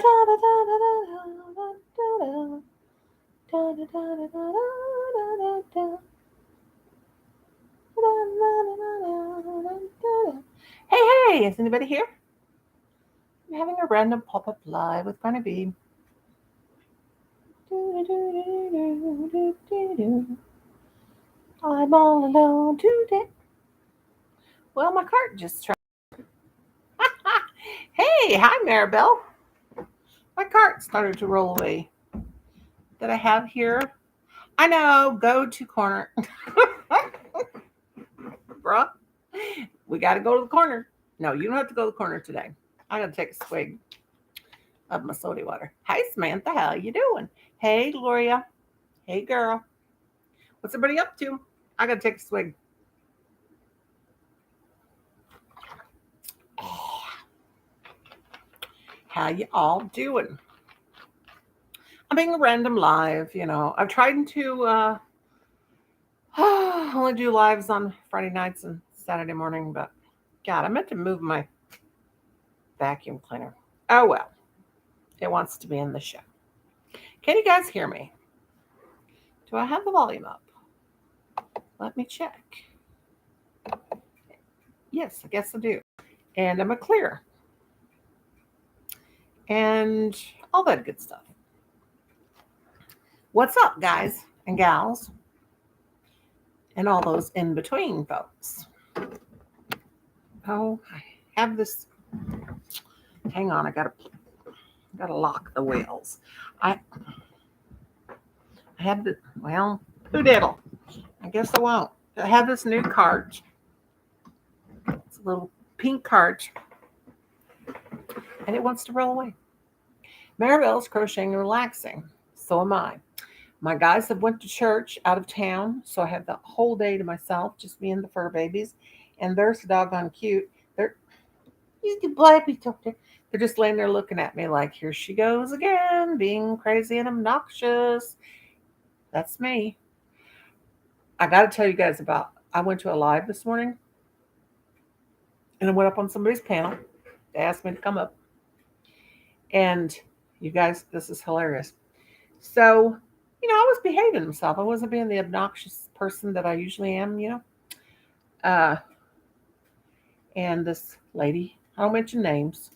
Hey, is anybody here? I'm having a random pop-up live with Barnaby. I'm all alone today. Well, my cart just tried. Hey, hi, Maribel. My cart started to roll away. That I have here. I know, go to corner. Bruh, we got to go to the corner. No, you don't have to go to the corner today. I got to take a swig of my soda water. Hi, Samantha. How you doing? Hey, Gloria. Hey, girl. What's everybody up to? I got to take a swig. How you all doing? I'm being a random live. I've tried to only do lives on Friday nights and Saturday morning, but God, I meant to move my vacuum cleaner. Oh well, it wants to be in the show. Can you guys hear me? Do I have the volume up? Let me check. Yes, I guess I do. And I'm a clear. And all that good stuff. What's up, guys and gals? And all those in between folks. Oh, I have this. Hang on, I gotta lock the wheels. I had the who diddle? I guess I won't. I have this new cart. It's a little pink cart, and it wants to roll away. Maribel's crocheting and relaxing. So am I. My guys have went to church out of town, so I have the whole day to myself, just me and the fur babies. And they're so doggone cute. They're they're just laying there looking at me like, here she goes again, being crazy and obnoxious. That's me. I got to tell you guys about. I went to a live this morning, and I went up on somebody's panel. They asked me to come up, and you guys, this is hilarious. So, I was behaving myself. I wasn't being the obnoxious person that I usually am. Uh, and this lady, I don't mention names,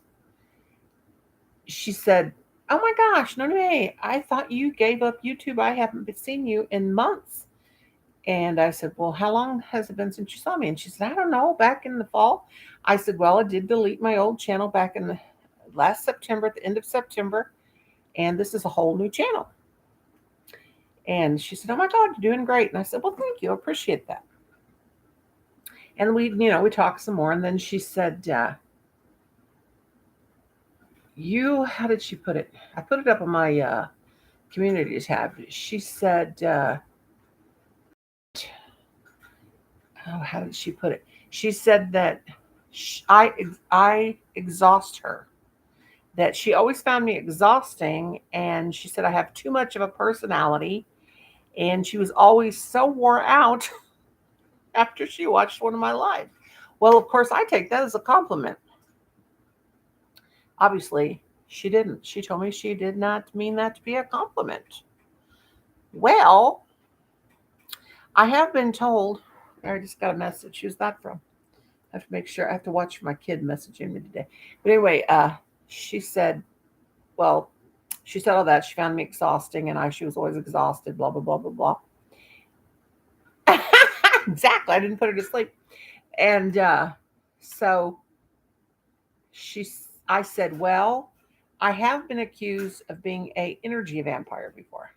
she said, "Oh my gosh, no way! I thought you gave up YouTube. I haven't seen you in months." And I said, "Well, how long has it been since you saw me?" And she said, "I don't know, back in the fall." I said, "Well, I did delete my old channel back in the last September, at the end of September, and this is a whole new channel." And she said, "Oh my God, you're doing great." And I said, "Well, thank you. I appreciate that." And we talked some more. And then she said, how did she put it? I put it up on my community tab. She said, oh, how did she put it? She said that I exhaust her. That she always found me exhausting, and she said I have too much of a personality, and she was always so wore out after she watched one of my lives. Well, of course, I take that as a compliment. Obviously, she didn't. She told me she did not mean that to be a compliment. Well, I have been told. I just got a message. Who's that from? I have to make sure. I have to watch my kid messaging me today. But anyway, she said, well, she said all that. She found me exhausting, and she was always exhausted. Blah blah blah blah blah. Exactly. I didn't put her to sleep, and so she. I said, well, I have been accused of being a energy vampire before.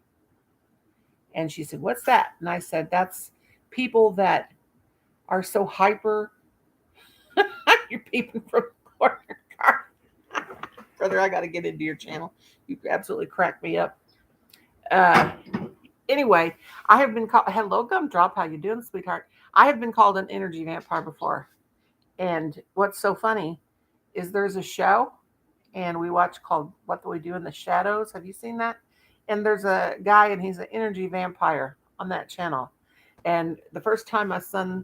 And she said, what's that? And I said, that's people that are so hyper. You're peeping from the corner car. Brother, I got to get into your channel. You absolutely crack me up. Uh, anyway, I have been called, hello, Gumdrop. How you doing, sweetheart? I have been called an energy vampire before. And what's so funny is there's a show and we watch called What Do We Do in the Shadows? Have you seen that? And there's a guy and he's an energy vampire on that channel. And the first time my son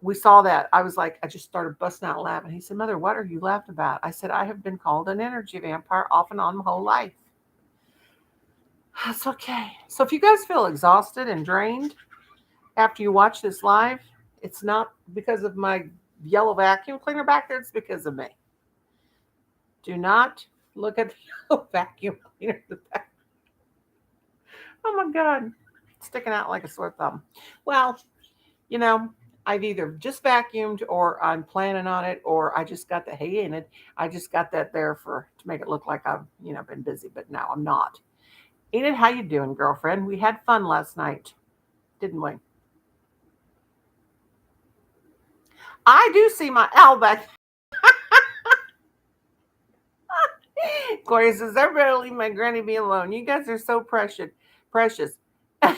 we saw that. I was like, I just started busting out laughing. He said, Mother, what are you laughing about? I said, I have been called an energy vampire off and on my whole life. That's okay. So if you guys feel exhausted and drained after you watch this live, it's not because of my yellow vacuum cleaner back there, it's because of me. Do not look at the yellow vacuum cleaner in the back. Oh my God. It's sticking out like a sore thumb. Well, I've either just vacuumed or I'm planning on it, or I just got the hay in it. I just got that there to make it look like I've, been busy, but no, I'm not. Enid, how you doing, girlfriend? We had fun last night, didn't we? I do see my owl back. Gloria says, I better leave my granny be alone. You guys are so precious. Precious. I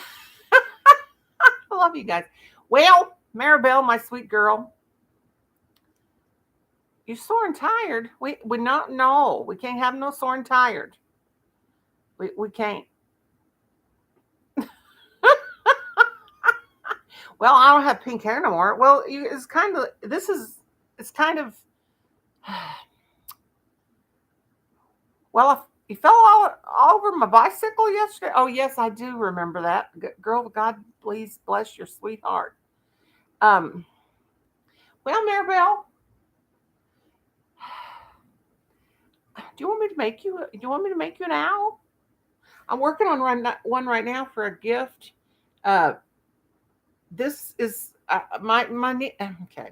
love you guys. Well, Maribel, my sweet girl, you're sore and tired. We not no. We can't have no sore and tired. We can't. Well, I don't have pink hair no more. Well, it's kind of it's kind of. Well, you fell all over my bicycle yesterday. Oh yes, I do remember that. Girl, God please bless your sweetheart. Um. Well, Maribel, do you want me to make you? Do you want me to make you an owl? I'm working on one right now for a gift. Uh, this is okay.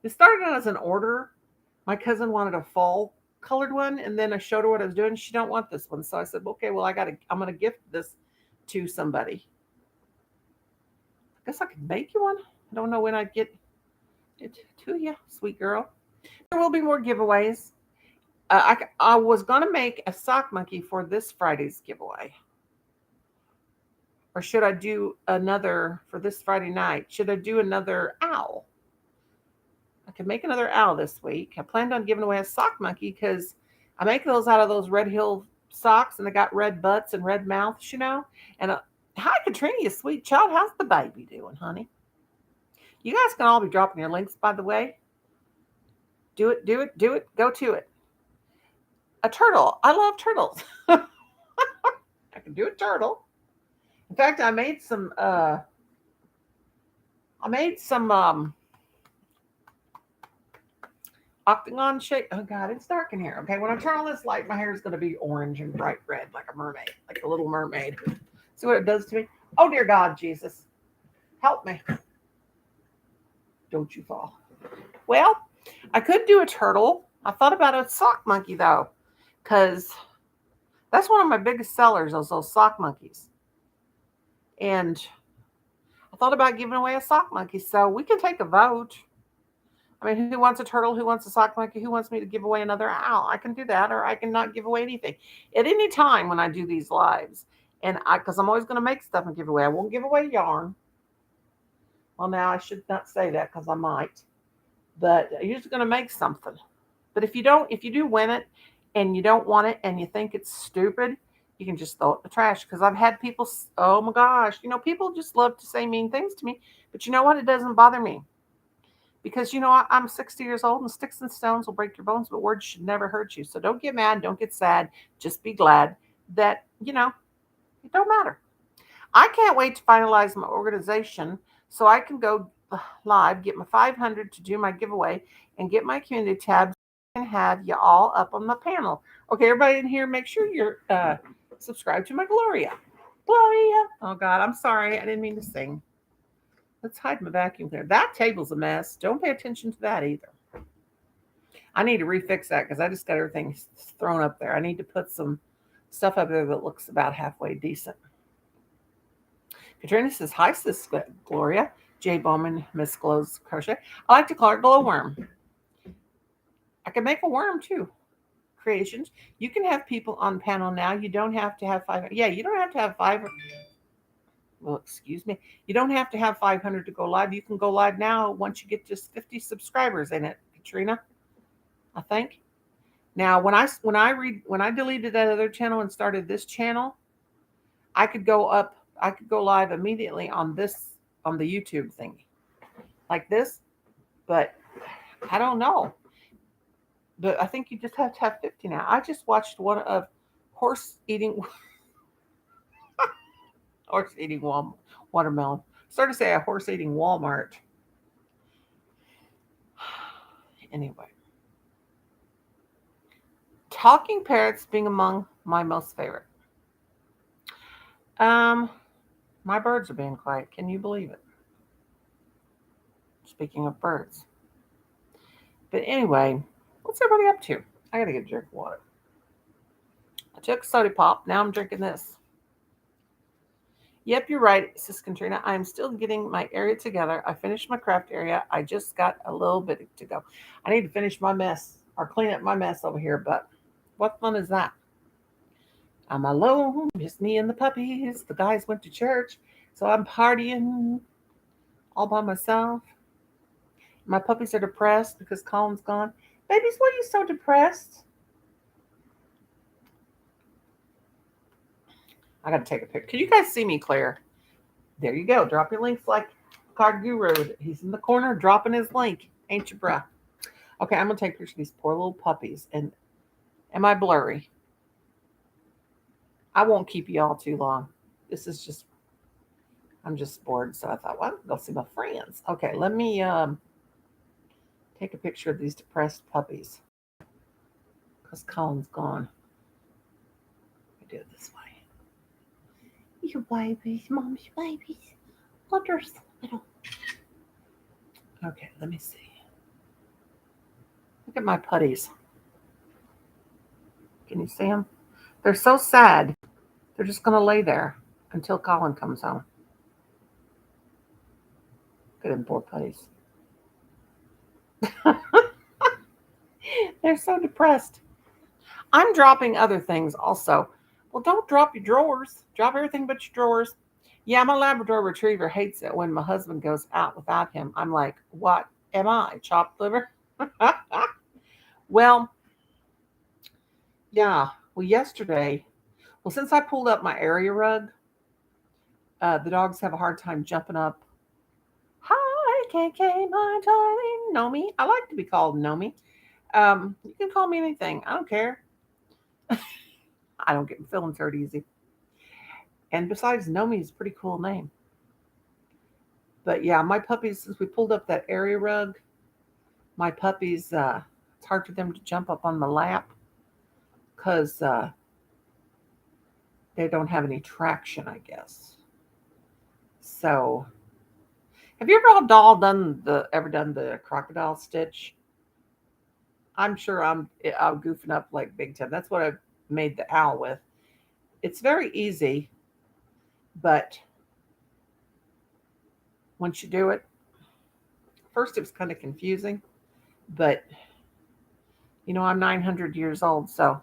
This started out as an order. My cousin wanted a fall colored one, and then I showed her what I was doing. She don't want this one, so I said, okay, well, I'm gonna gift this to somebody. I guess I could make you one. I don't know when I'd get it to you, sweet girl. There will be more giveaways. I was gonna make a sock monkey for this Friday's giveaway. Or should I do another for this Friday night? Should I do another owl? I could make another owl this week. I planned on giving away a sock monkey because I make those out of those Red Hill socks and they got red butts and red mouths, And hi, Katrina, you sweet child. How's the baby doing, honey? You guys can all be dropping your links, by the way. Do it, do it, do it. Go to it. A turtle. I love turtles. I can do a turtle. In fact, I made some octagon shape. Oh God, it's dark in here. Okay, when I turn on this light, my hair is going to be orange and bright red, like a mermaid, like a little mermaid. See what it does to me? Oh dear God, Jesus, help me! Don't you fall. Well, I could do a turtle. I thought about a sock monkey though, because that's one of my biggest sellers. Those sock monkeys, and I thought about giving away a sock monkey. So we can take a vote. I mean, who wants a turtle? Who wants a sock monkey? Who wants me to give away another owl? I can do that, or I can not give away anything at any time when I do these lives. And because I'm always going to make stuff and give away. I won't give away yarn. Well, now I should not say that because I might, but I'm usually going to make something. But if you do win it and you don't want it and you think it's stupid, you can just throw it in the trash. Because I've had people, oh my gosh, people just love to say mean things to me. But you know what? It doesn't bother me. Because I'm 60 years old and sticks and stones will break your bones, but words should never hurt you. So don't get mad, don't get sad. Just be glad that, it don't matter. I can't wait to finalize my organization so I can go live, get my 500 to do my giveaway, and get my community tab and have you all up on my panel. Okay, everybody in here, make sure you're subscribed to my Gloria. Gloria. Oh, God, I'm sorry. I didn't mean to sing. Let's hide my vacuum cleaner. That table's a mess. Don't pay attention to that either. I need to refix that because I just got everything thrown up there. I need to put some stuff up there that looks about halfway decent. Katrina says, hi, sis Gloria. Jay Bowman, Miss Glow's Crochet. I like to call her glowworm. I can make a worm too. Creations. You can have people on panel now. You don't have to have 500. Yeah, you don't have to have 500. Well, excuse me. You don't have to have 500 to go live. You can go live now once you get just 50 subscribers in it, Katrina. I think. Now, when I deleted that other channel and started this channel, I could go live immediately on the YouTube thingy. Like this. but I don't know. But I think you just have to have 50 now. I just watched one of horse eating horse eating watermelon. Started to say a horse eating Walmart. Anyway, talking parrots being among my most favorite. Um, my birds are being quiet. Can you believe it? Speaking of birds. But anyway, what's everybody up to? I gotta get a drink of water. I took soda pop. Now I'm drinking this. Yep, you're right, Sis Katrina. I'm still getting my area together. I finished my craft area. I just got a little bit to go. I need to finish my mess or clean up my mess over here, but what fun is that? I'm alone, just me and the puppies. The guys went to church, so I'm partying all by myself. My puppies are depressed because Colin's gone. Babies, why are you so depressed? I gotta take a picture. Can you guys see me clear? There you go. Drop your links like Card Guru. He's in the corner dropping his link. Ain't you, bruh? Okay, I'm gonna take pictures of these poor little puppies. And am I blurry? I won't keep you all too long. This is just I'm just bored, so I thought, well, I'll go see my friends. Okay, let me take a picture of these depressed puppies. Because Colin's gone. I do it this way. You babies, mom's babies. Look, they're so little. Okay, let me see. Look at my putties. Can you see them? They're so sad. They're just going to lay there until Colin comes home. Look at them poor putties. They're so depressed. I'm dropping other things also. Well, don't drop your drawers. Drop everything but your drawers. Yeah, my Labrador Retriever hates it when my husband goes out without him. I'm like, what am I? Chopped liver? Well, yeah. Well, yesterday, since I pulled up my area rug, the dogs have a hard time jumping up. Hi, KK, my darling. Nomi. I like to be called Nomi. You can call me anything. I don't care. I don't get feelings hurt easy. And besides, Nomi is a pretty cool name. But yeah, my puppies, since we pulled up that area rug, my puppies, it's hard for them to jump up on my lap because they don't have any traction, I guess. So, have you ever done the crocodile stitch? I'm sure I'm goofing up like big time. That's what I made the owl with. It's very easy, but once you do it, first it was kind of confusing, but I'm 900 years old, so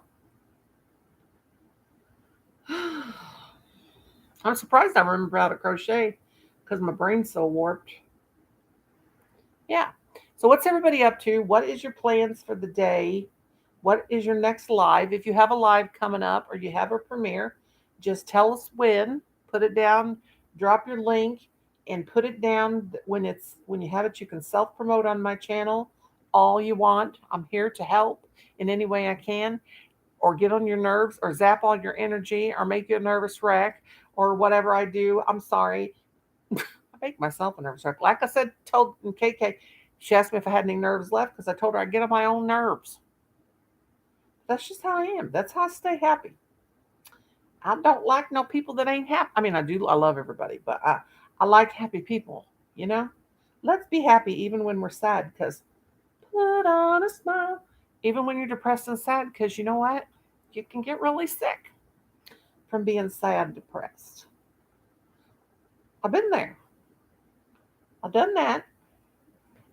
I'm surprised I remember how to crochet because my brain's so warped. Yeah. So what's everybody up to? What is your plans for the day? What is your next live? If you have a live coming up or you have a premiere, just tell us when. Put it down. Drop your link and put it down when you have it. You can self promote on my channel all you want. I'm here to help in any way I can, or get on your nerves, or zap all your energy, or make you a nervous wreck, or whatever I do. I'm sorry. I make myself a nervous wreck. Like I said, told KK, she asked me if I had any nerves left because I told her I get on my own nerves. That's just how I am. That's how I stay happy. I don't like no people that ain't happy. I mean, I do. I love everybody, but I like happy people. You know, let's be happy even when we're sad. Because put on a smile, even when you're depressed and sad. Because you know what, you can get really sick from being sad and depressed. I've been there. I've done that,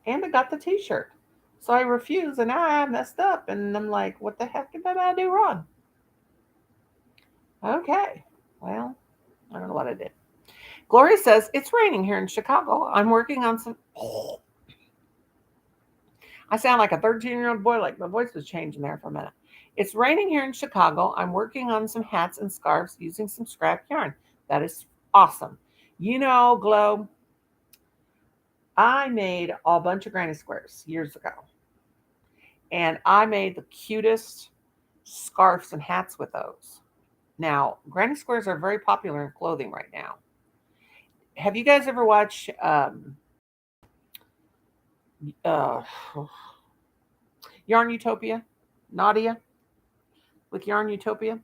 and I got the T-shirt. So I refuse, and I messed up, and I'm like, what the heck did I do wrong? Okay, well, I don't know what I did. Gloria says, it's raining here in Chicago. I'm working on some... I sound like a 13-year-old boy, like my voice was changing there for a minute. It's raining here in Chicago. I'm working on some hats and scarves using some scrap yarn. That is awesome. Glow, I made a bunch of granny squares years ago, and I made the cutest scarves and hats with those. Now, granny squares are very popular in clothing right now. Have you guys ever watched uh, Yarn Utopia? Nadia with Yarn Utopia?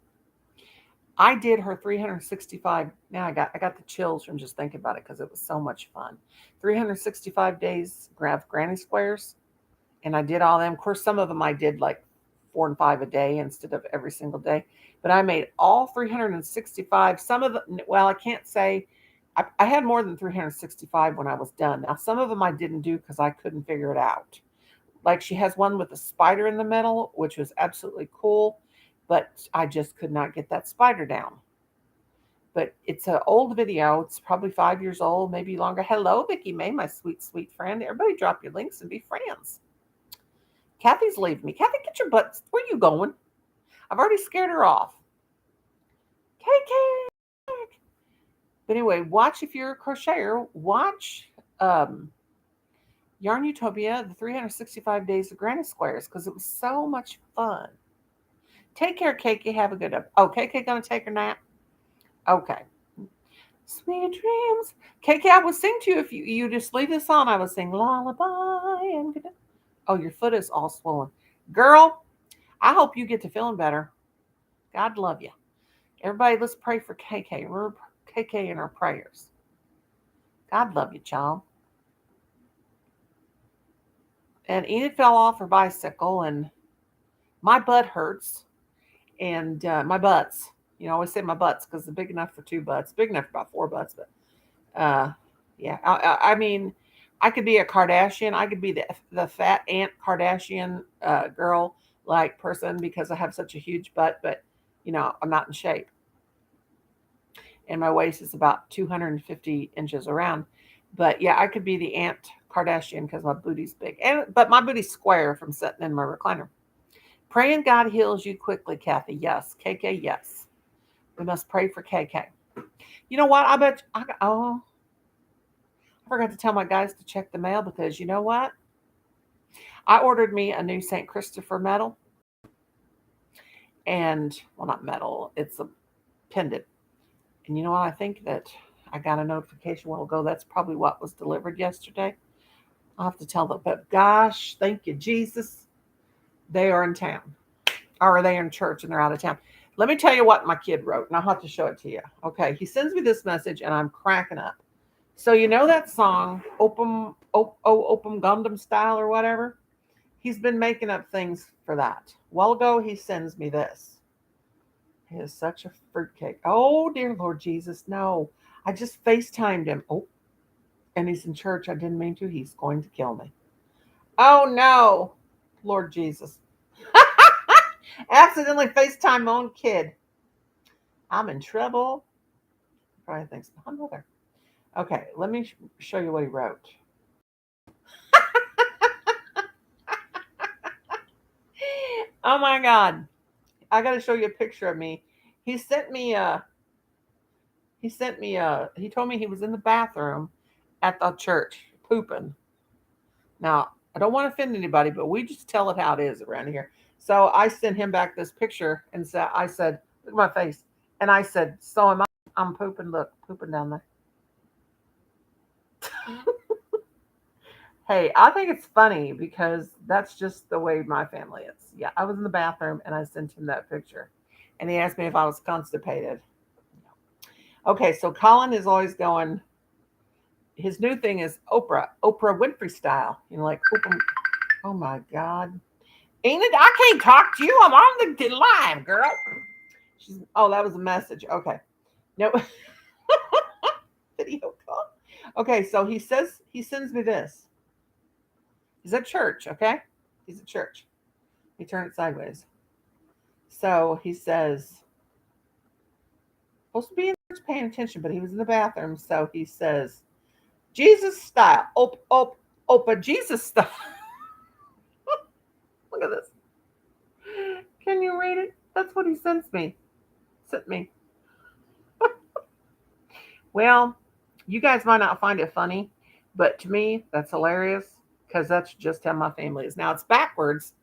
I did her 365. Now I got the chills from just thinking about it because it was so much fun. 365 days grab granny squares, and I did all them. Of course, some of them I did like 4 and 5 a day instead of every single day. But I made all 365. Some of the well, I can't say I had more than 365 when I was done. Now some of them I didn't do because I couldn't figure it out. Like she has one with a spider in the middle, which was absolutely cool, but I just could not get that spider down. But it's an old video. It's probably 5 years old, maybe longer. Hello, Vicky May, my sweet, sweet friend. Everybody drop your links and be friends. Kathy's leaving me. Kathy, get your butt. Where are you going? I've already scared her off. KK. But anyway, watch if you're a crocheter. Watch Yarn Utopia, the 365 Days of Granny Squares, because it was so much fun. Take care, KK. Have a good one. Oh, KK gonna take her nap? Okay. Sweet dreams. KK, I would sing to you if you just leave this on. I would sing lullaby and good. Oh, your foot is all swollen. Girl, I hope you get to feeling better. God love you. Everybody, let's pray for KK. Remember KK in our prayers. God love you, child. And Enid fell off her bicycle, and my butt hurts. And my butts, I always say my butts because they're big enough for two butts, big enough for about four butts. But yeah, I mean, I could be a Kardashian. I could be the fat Aunt Kardashian girl like person because I have such a huge butt, but I'm not in shape. And my waist is about 250 inches around. But yeah, I could be the Aunt Kardashian because my booty's big. But my booty's square from sitting in my recliner. Praying God heals you quickly, Kathy. Yes. KK, yes. We must pray for KK. You know what? I bet I forgot to tell my guys to check the mail because you know what? I ordered me a new St. Christopher medal. And, well, not medal, it's a pendant. And you know what? I think that I got a notification a while ago. That's probably what was delivered yesterday. I'll have to tell them. But gosh, thank you, Jesus. They are in town. Or are they in church and they're out of town? Let me tell you what my kid wrote, and I'll have to show it to you. Okay, he sends me this message, and I'm cracking up. So you know that song, Opum Gundam Style or whatever? He's been making up things for that. A while ago, he sends me this. He is such a fruitcake. Oh, dear Lord Jesus, no. I just FaceTimed him. Oh, and he's in church. I didn't mean to. He's going to kill me. Oh, no. Lord Jesus. Accidentally FaceTime my own kid. I'm in trouble. Probably thinks, my mother. Okay, let me show you what he wrote. Oh my God. I got to show you a picture of me. He sent me a, he told me he was in the bathroom at the church pooping. Now, I don't want to offend anybody, but we just tell it how it is around here. So I sent him back this picture and I said, look at my face. And I said, so am I. I'm pooping. Look, pooping down there. Hey, I think it's funny because that's just the way my family is. Yeah, I was in the bathroom and I sent him that picture. And he asked me if I was constipated. Okay, so Colin is always going, his new thing is Oprah Winfrey style. Like Oprah. Oh my God. Enid, I can't talk to you. I'm on the live, girl. Oh, that was a message. Okay. No. Video call. Okay, so he sends me this. He's at church, okay? He's at church. He turned it sideways. So he says, supposed to be in church paying attention, but he was in the bathroom. So he says, Jesus style. Opa, Jesus style. Look at this. Can you read it? That's what he sent me. Well, you guys might not find it funny, But to me, that's hilarious because that's just how my family is. Now it's backwards,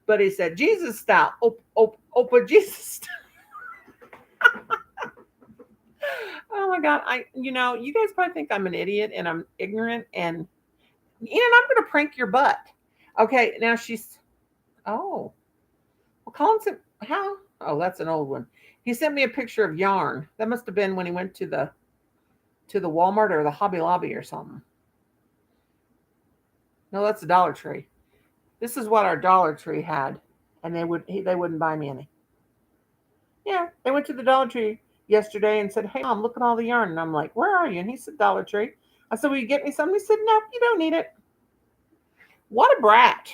but he said Jesus style, Opa Jesus. Oh my God. You guys probably think I'm an idiot and I'm ignorant and I'm going to prank your butt. Okay. Now oh, well, Colin said, how? Oh, that's an old one. He sent me a picture of yarn. That must have been when he went to the Walmart or the Hobby Lobby or something. No, that's the Dollar Tree. This is what our Dollar Tree had, and they wouldn't buy me any. Yeah, they went to the Dollar Tree yesterday and said, "Hey, Mom, look at all the yarn." And I'm like, "Where are you?" And he said, "Dollar Tree." I said, "Will you get me something?" He said, "No, you don't need it." What a brat!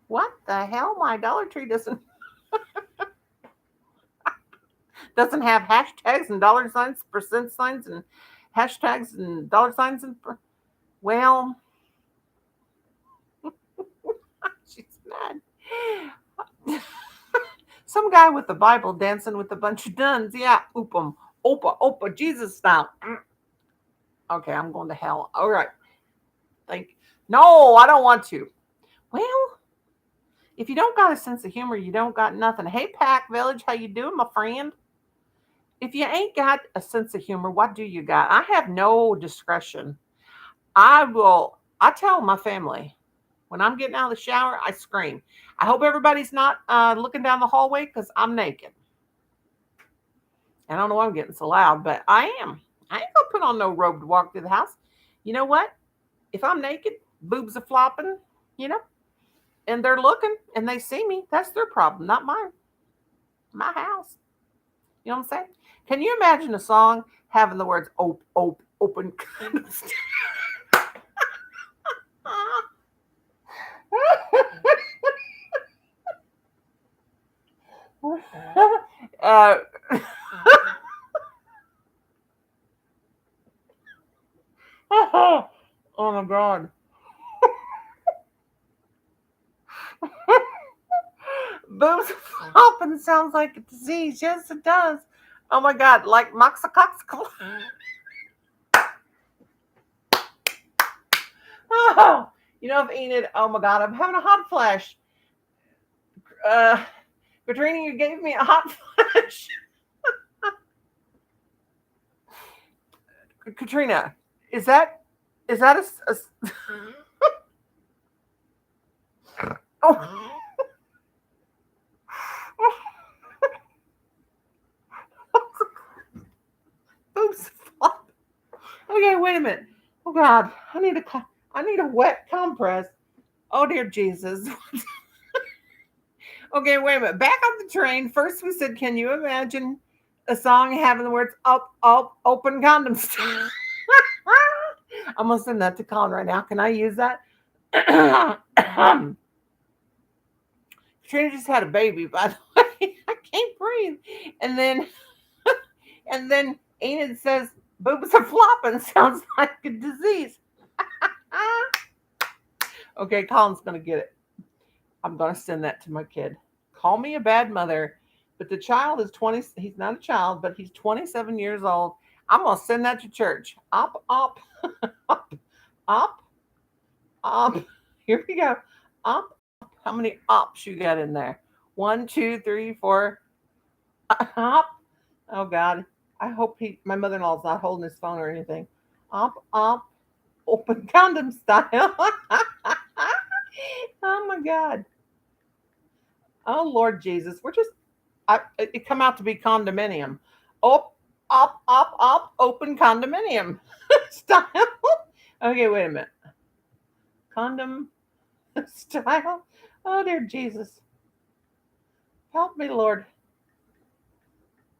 What the hell? My Dollar Tree doesn't have hashtags and dollar signs, percent signs, and hashtags and dollar signs well, she's mad. Some guy with the Bible dancing with a bunch of nuns. Yeah, oopum, opa, Jesus style. Okay, I'm going to hell. All right, thank. No, I don't want to. Well, if you don't got a sense of humor, you don't got nothing. Hey, Pack Village, how you doing, my friend? If you ain't got a sense of humor, what do you got? I have no discretion. I tell my family when I'm getting out of the shower, I scream. I hope everybody's not looking down the hallway because I'm naked. I don't know why I'm getting so loud, but I am. I ain't gonna put on no robe to walk through the house. You know what? If I'm naked, boobs are flopping, you know, and they're looking and they see me, that's their problem, not mine. My house. You know what I'm saying? Can you imagine a song having the words open kind of stuff? uh, oh my God. Boobs flopping sounds like a disease. Yes, it does. Oh my God, like moxocoxical. Oh, if Enid, oh my God, I'm having a hot flash. Uh, Katrina, you gave me a hot flash. Katrina, is that oh, boobs flop. Okay, wait a minute. Oh God, I need a wet compress. Oh dear Jesus. Okay, wait a minute. Back on the train. First, we said, "Can you imagine a song having the words up, open condoms?" I'm gonna send that to Colin right now. Can I use that? Trina just had a baby, by the way. I can't breathe. And then, and then Enid says, "Boobs are flopping." Sounds like a disease. Okay, Colin's gonna get it. I'm gonna send that to my kid. Call me a bad mother, but the child is 20. He's not a child, but he's 27 years old. I'm gonna send that to church. Op, op, op, op. Here we go. Op. How many ops you got in there? One, two, three, four. Op. Oh God. I hope my mother-in-law's not holding his phone or anything. Op. Open condom style. Oh my God. Oh Lord Jesus. It come out to be condominium. Open condominium style. Okay, wait a minute. Condom style. Oh dear Jesus. Help me, Lord.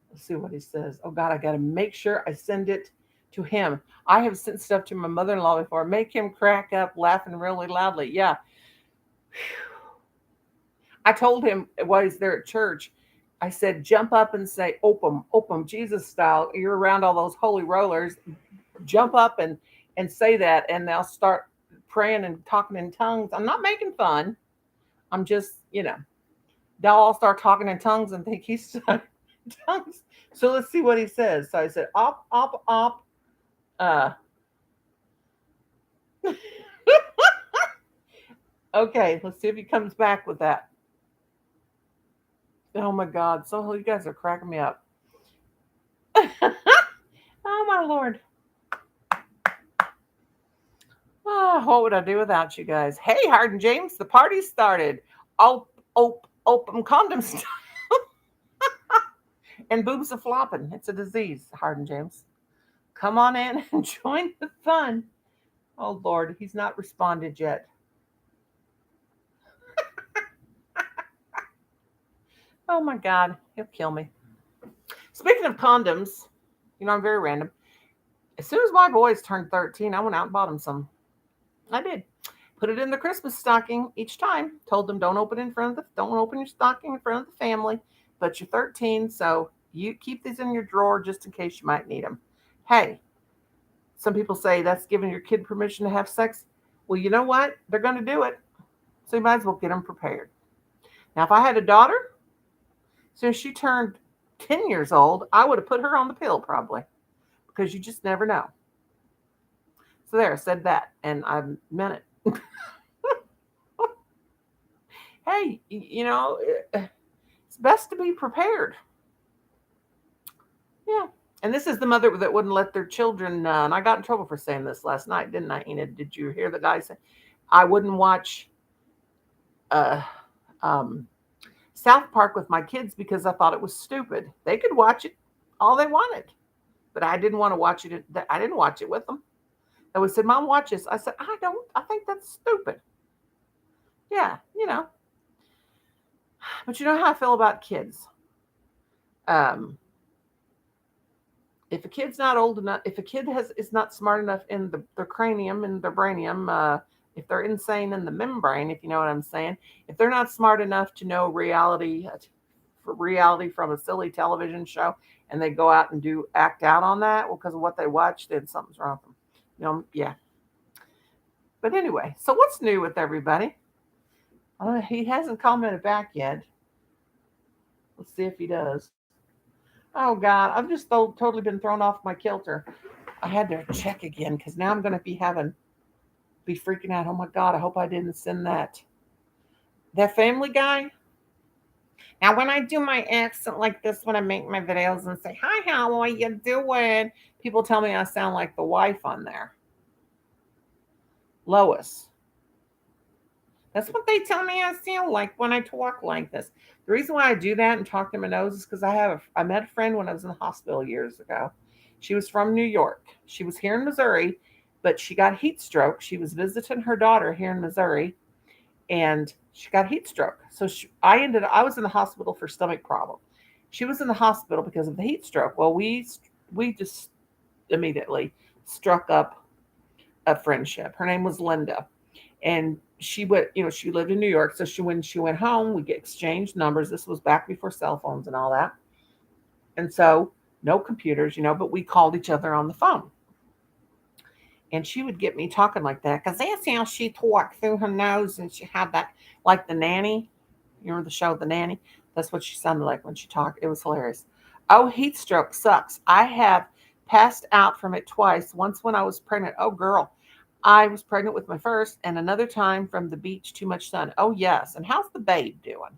Let's see what he says. Oh God, I gotta make sure I send it to him. I have sent stuff to my mother-in-law before. Make him crack up laughing really loudly. Yeah. I told him while he's there at church, I said, jump up and say, open, Jesus style. You're around all those holy rollers. Jump up and say that, and they'll start praying and talking in tongues. I'm not making fun. I'm just, they'll all start talking in tongues and think he's tongues. So let's see what he says. So I said, op, Uh, okay, let's see if he comes back with that. Oh my God. So you guys are cracking me up. Oh my Lord. Oh, what would I do without you guys? Hey, Hard and James, the party started. Open condoms and boobs are flopping. It's a disease, Hard and James. Come on in and join the fun. Oh Lord, he's not responded yet. Oh my God, he'll kill me. Speaking of condoms, I'm very random. As soon as my boys turned 13, I went out and bought them some. I did. Put it in the Christmas stocking each time. Told them don't open your stocking in front of the family. But you're 13, so you keep these in your drawer just in case you might need them. Hey, some people say that's giving your kid permission to have sex. Well, you know what? They're going to do it. So you might as well get them prepared. Now, if I had a daughter, as soon as she turned 10 years old, I would have put her on the pill probably because you just never know. So there, I said that and I meant it. Hey, it's best to be prepared. Yeah. And this is the mother that wouldn't let their children, and I got in trouble for saying this last night, didn't I, Enid? Did you hear the guy say, I wouldn't watch uh, um, South Park with my kids because I thought it was stupid. They could watch it all they wanted, but I didn't want to watch it. I didn't watch it with them. They would say, Mom, watch this. I said, I don't. I think that's stupid. Yeah, But you know how I feel about kids. Um, if a kid's not old enough, if a kid is not smart enough in their cranium and their brainium, if they're insane in the membrane, if you know what I'm saying, if they're not smart enough to know reality from a silly television show, and they go out and act out on that, well, because of what they watched, then something's wrong with them. Yeah. But anyway, so what's new with everybody? He hasn't commented back yet. Let's see if he does. Oh God, I've just totally been thrown off my kilter. I had to check again because now I'm going to be freaking out. Oh my God, I hope I didn't send that Family Guy. Now, when I do my accent like this, when I make my videos and say, "Hi, how are you doing?" People tell me I sound like the wife on there, Lois. That's what they tell me I sound like when I talk like this. The reason why I do that and talk to my nose is because I met a friend when I was in the hospital years ago. She was from New York. She was here in Missouri, but she got heat stroke. She was visiting her daughter here in Missouri, and she got heat stroke. So I was in the hospital for stomach problem. She was in the hospital because of the heat stroke. Well, we just immediately struck up a friendship. Her name was Linda, and she lived in New York. So when she went home, we get exchanged numbers. This was back before cell phones and all that, and so no computers, but we called each other on the phone. And she would get me talking like that because that's how she talked through her nose, and she had that like the nanny. You remember the show The Nanny? That's what she sounded like when she talked. It was hilarious. Oh, heat stroke sucks. I have passed out from it twice. Once when I was pregnant. Oh, girl. I was pregnant with my first, and another time from the beach, too much sun. Oh, yes. And how's the babe doing?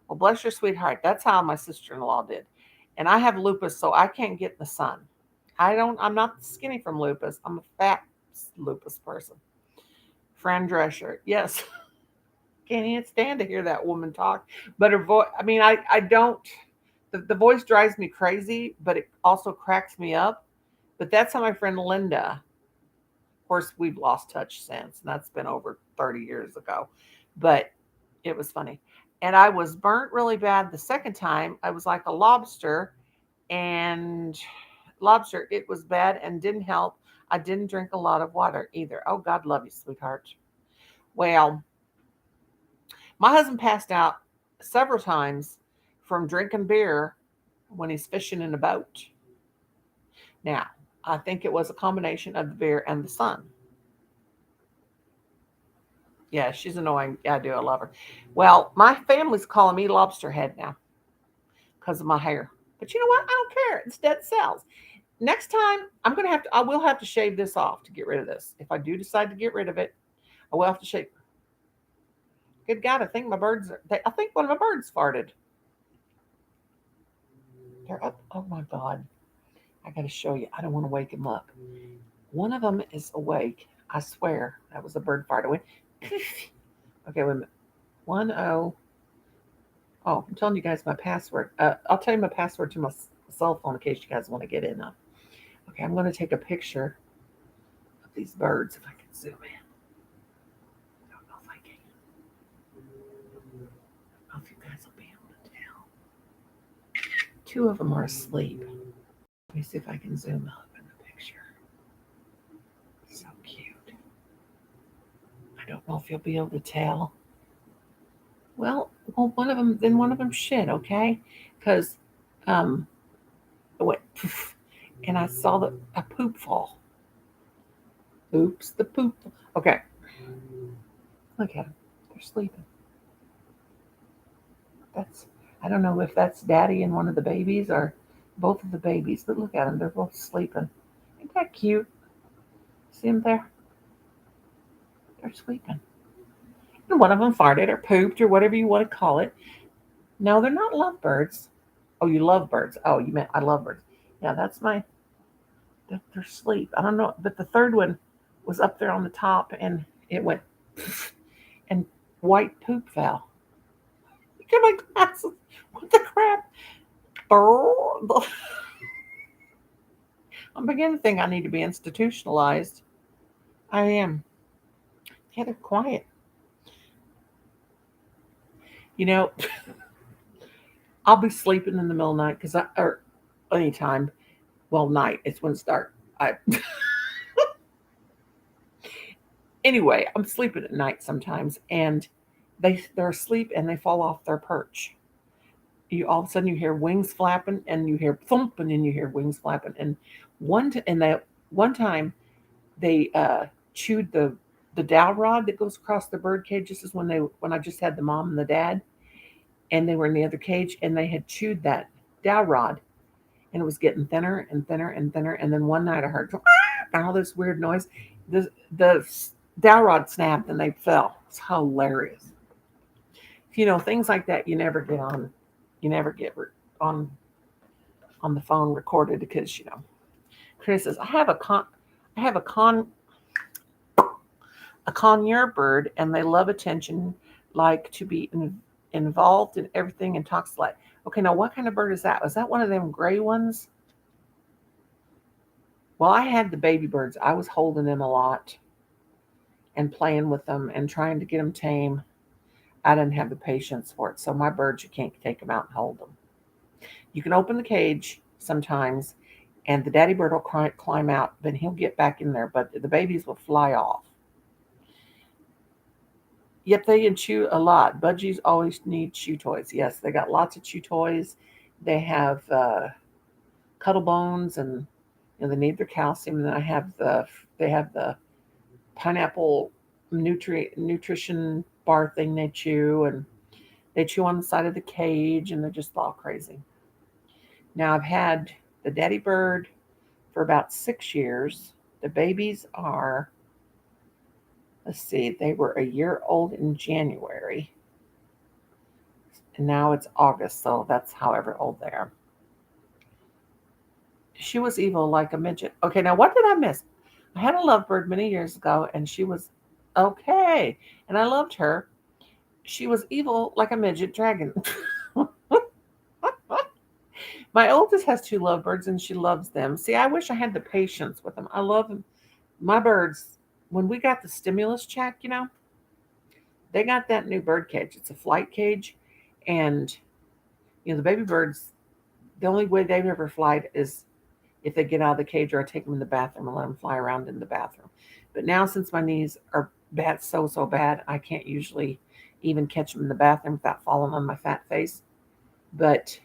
Well, bless your sweetheart. That's how my sister in law did. And I have lupus, so I can't get in the sun. I'm not skinny from lupus. I'm a fat lupus person. Fran Drescher. Yes. Can't even stand to hear that woman talk. But her voice, I mean, I don't, the voice drives me crazy, but it also cracks me up. But that's how my friend Linda, of course, we've lost touch since, and that's been over 30 years ago. But it was funny. And I was burnt really bad the second time. I was like a lobster, and it was bad and didn't help. I didn't drink a lot of water either. Oh, God love you, sweetheart. Well, my husband passed out several times from drinking beer when he's fishing in a boat. Now, I think it was a combination of the beer and the sun. Yeah, she's annoying. Yeah, I do. I love her. Well, my family's calling me lobster head now because of my hair. But you know what? I don't care. It's dead cells. Next time, I will have to shave this off to get rid of this. If I do decide to get rid of it, I will have to shave. Good God, I think I think one of my birds farted. They're up. Oh my God. I got to show you. I don't want to wake him up. One of them is awake. I swear. That was a bird fart. I went, okay, wait a minute. 10. Oh, I'm telling you guys my password. I'll tell you my password to my cell phone in case you guys want to get in. Okay, I'm going to take a picture of these birds if I can zoom in. I don't know if I can. I don't know if you guys will be able to tell. Two of them are asleep. Let me see if I can zoom up in the picture. So cute. I don't know if you'll be able to tell. Well, one of them shit, okay? Because I went, poof, and I saw a poop fall. Oops, the poop. Okay, look at them. They're sleeping. That's I don't know if that's daddy and one of the babies or both of the babies, but look at them. They're both sleeping. Ain't that cute? See them there? They're sleeping. And one of them farted or pooped or whatever you want to call it. No, they're not lovebirds. Oh, you love birds. Oh, you meant I love birds. Yeah, that's they're asleep. I don't know, but the third one was up there on the top and it went and white poop fell. Look at my glasses. What the crap? I'm beginning to think I need to be institutionalized. I am. Yeah, they're quiet. You know, I'll be sleeping in the middle of the night or anytime. Well, night. It's when it's dark. Anyway, I'm sleeping at night sometimes, and they're asleep and they fall off their perch. You all of a sudden you hear wings flapping, and you hear thump, and then you hear wings flapping. And that one time they chewed the dowel rod that goes across the bird cage. This is when I just had the mom and the dad, and they were in the other cage, and they had chewed that dowel rod, and it was getting thinner and thinner and thinner. And then one night I heard all this weird noise. The dowel rod snapped and they fell. It's hilarious. Things like that you never get on. You never get on on the phone recorded because Chris says I have a conure bird and they love attention, like to be involved in everything and talks like. Okay, now what kind of bird is that? Was that one of them gray ones? Well, I had the baby birds. I was holding them a lot and playing with them and trying to get them tame. I didn't have the patience for it. So my birds, you can't take them out and hold them. You can open the cage sometimes, and the daddy bird will climb out, then he'll get back in there, but the babies will fly off. Yep, they can chew a lot. Budgies always need chew toys. Yes, they got lots of chew toys. They have cuddle bones, and they need their calcium. And then they have the pineapple nutrition bar thing they chew, and they chew on the side of the cage, and they're just all crazy. Now I've had the daddy bird for about 6 years. The babies are, let's see, they were a year old in January. And now it's August, so that's however old they are. She was evil like a midget. Okay, now what did I miss? I had a lovebird many years ago, and she was okay, and I loved her. She was evil like a midget dragon. My oldest has two lovebirds, and she loves them. See, I wish I had the patience with them. I love them. My birds. When we got the stimulus check, they got that new bird cage. It's a flight cage, and the baby birds. The only way they've ever flied is if they get out of the cage, or I take them in the bathroom and let them fly around in the bathroom. But now, since my knees are bad, so bad, I can't usually even catch them in the bathroom without falling on my fat face. But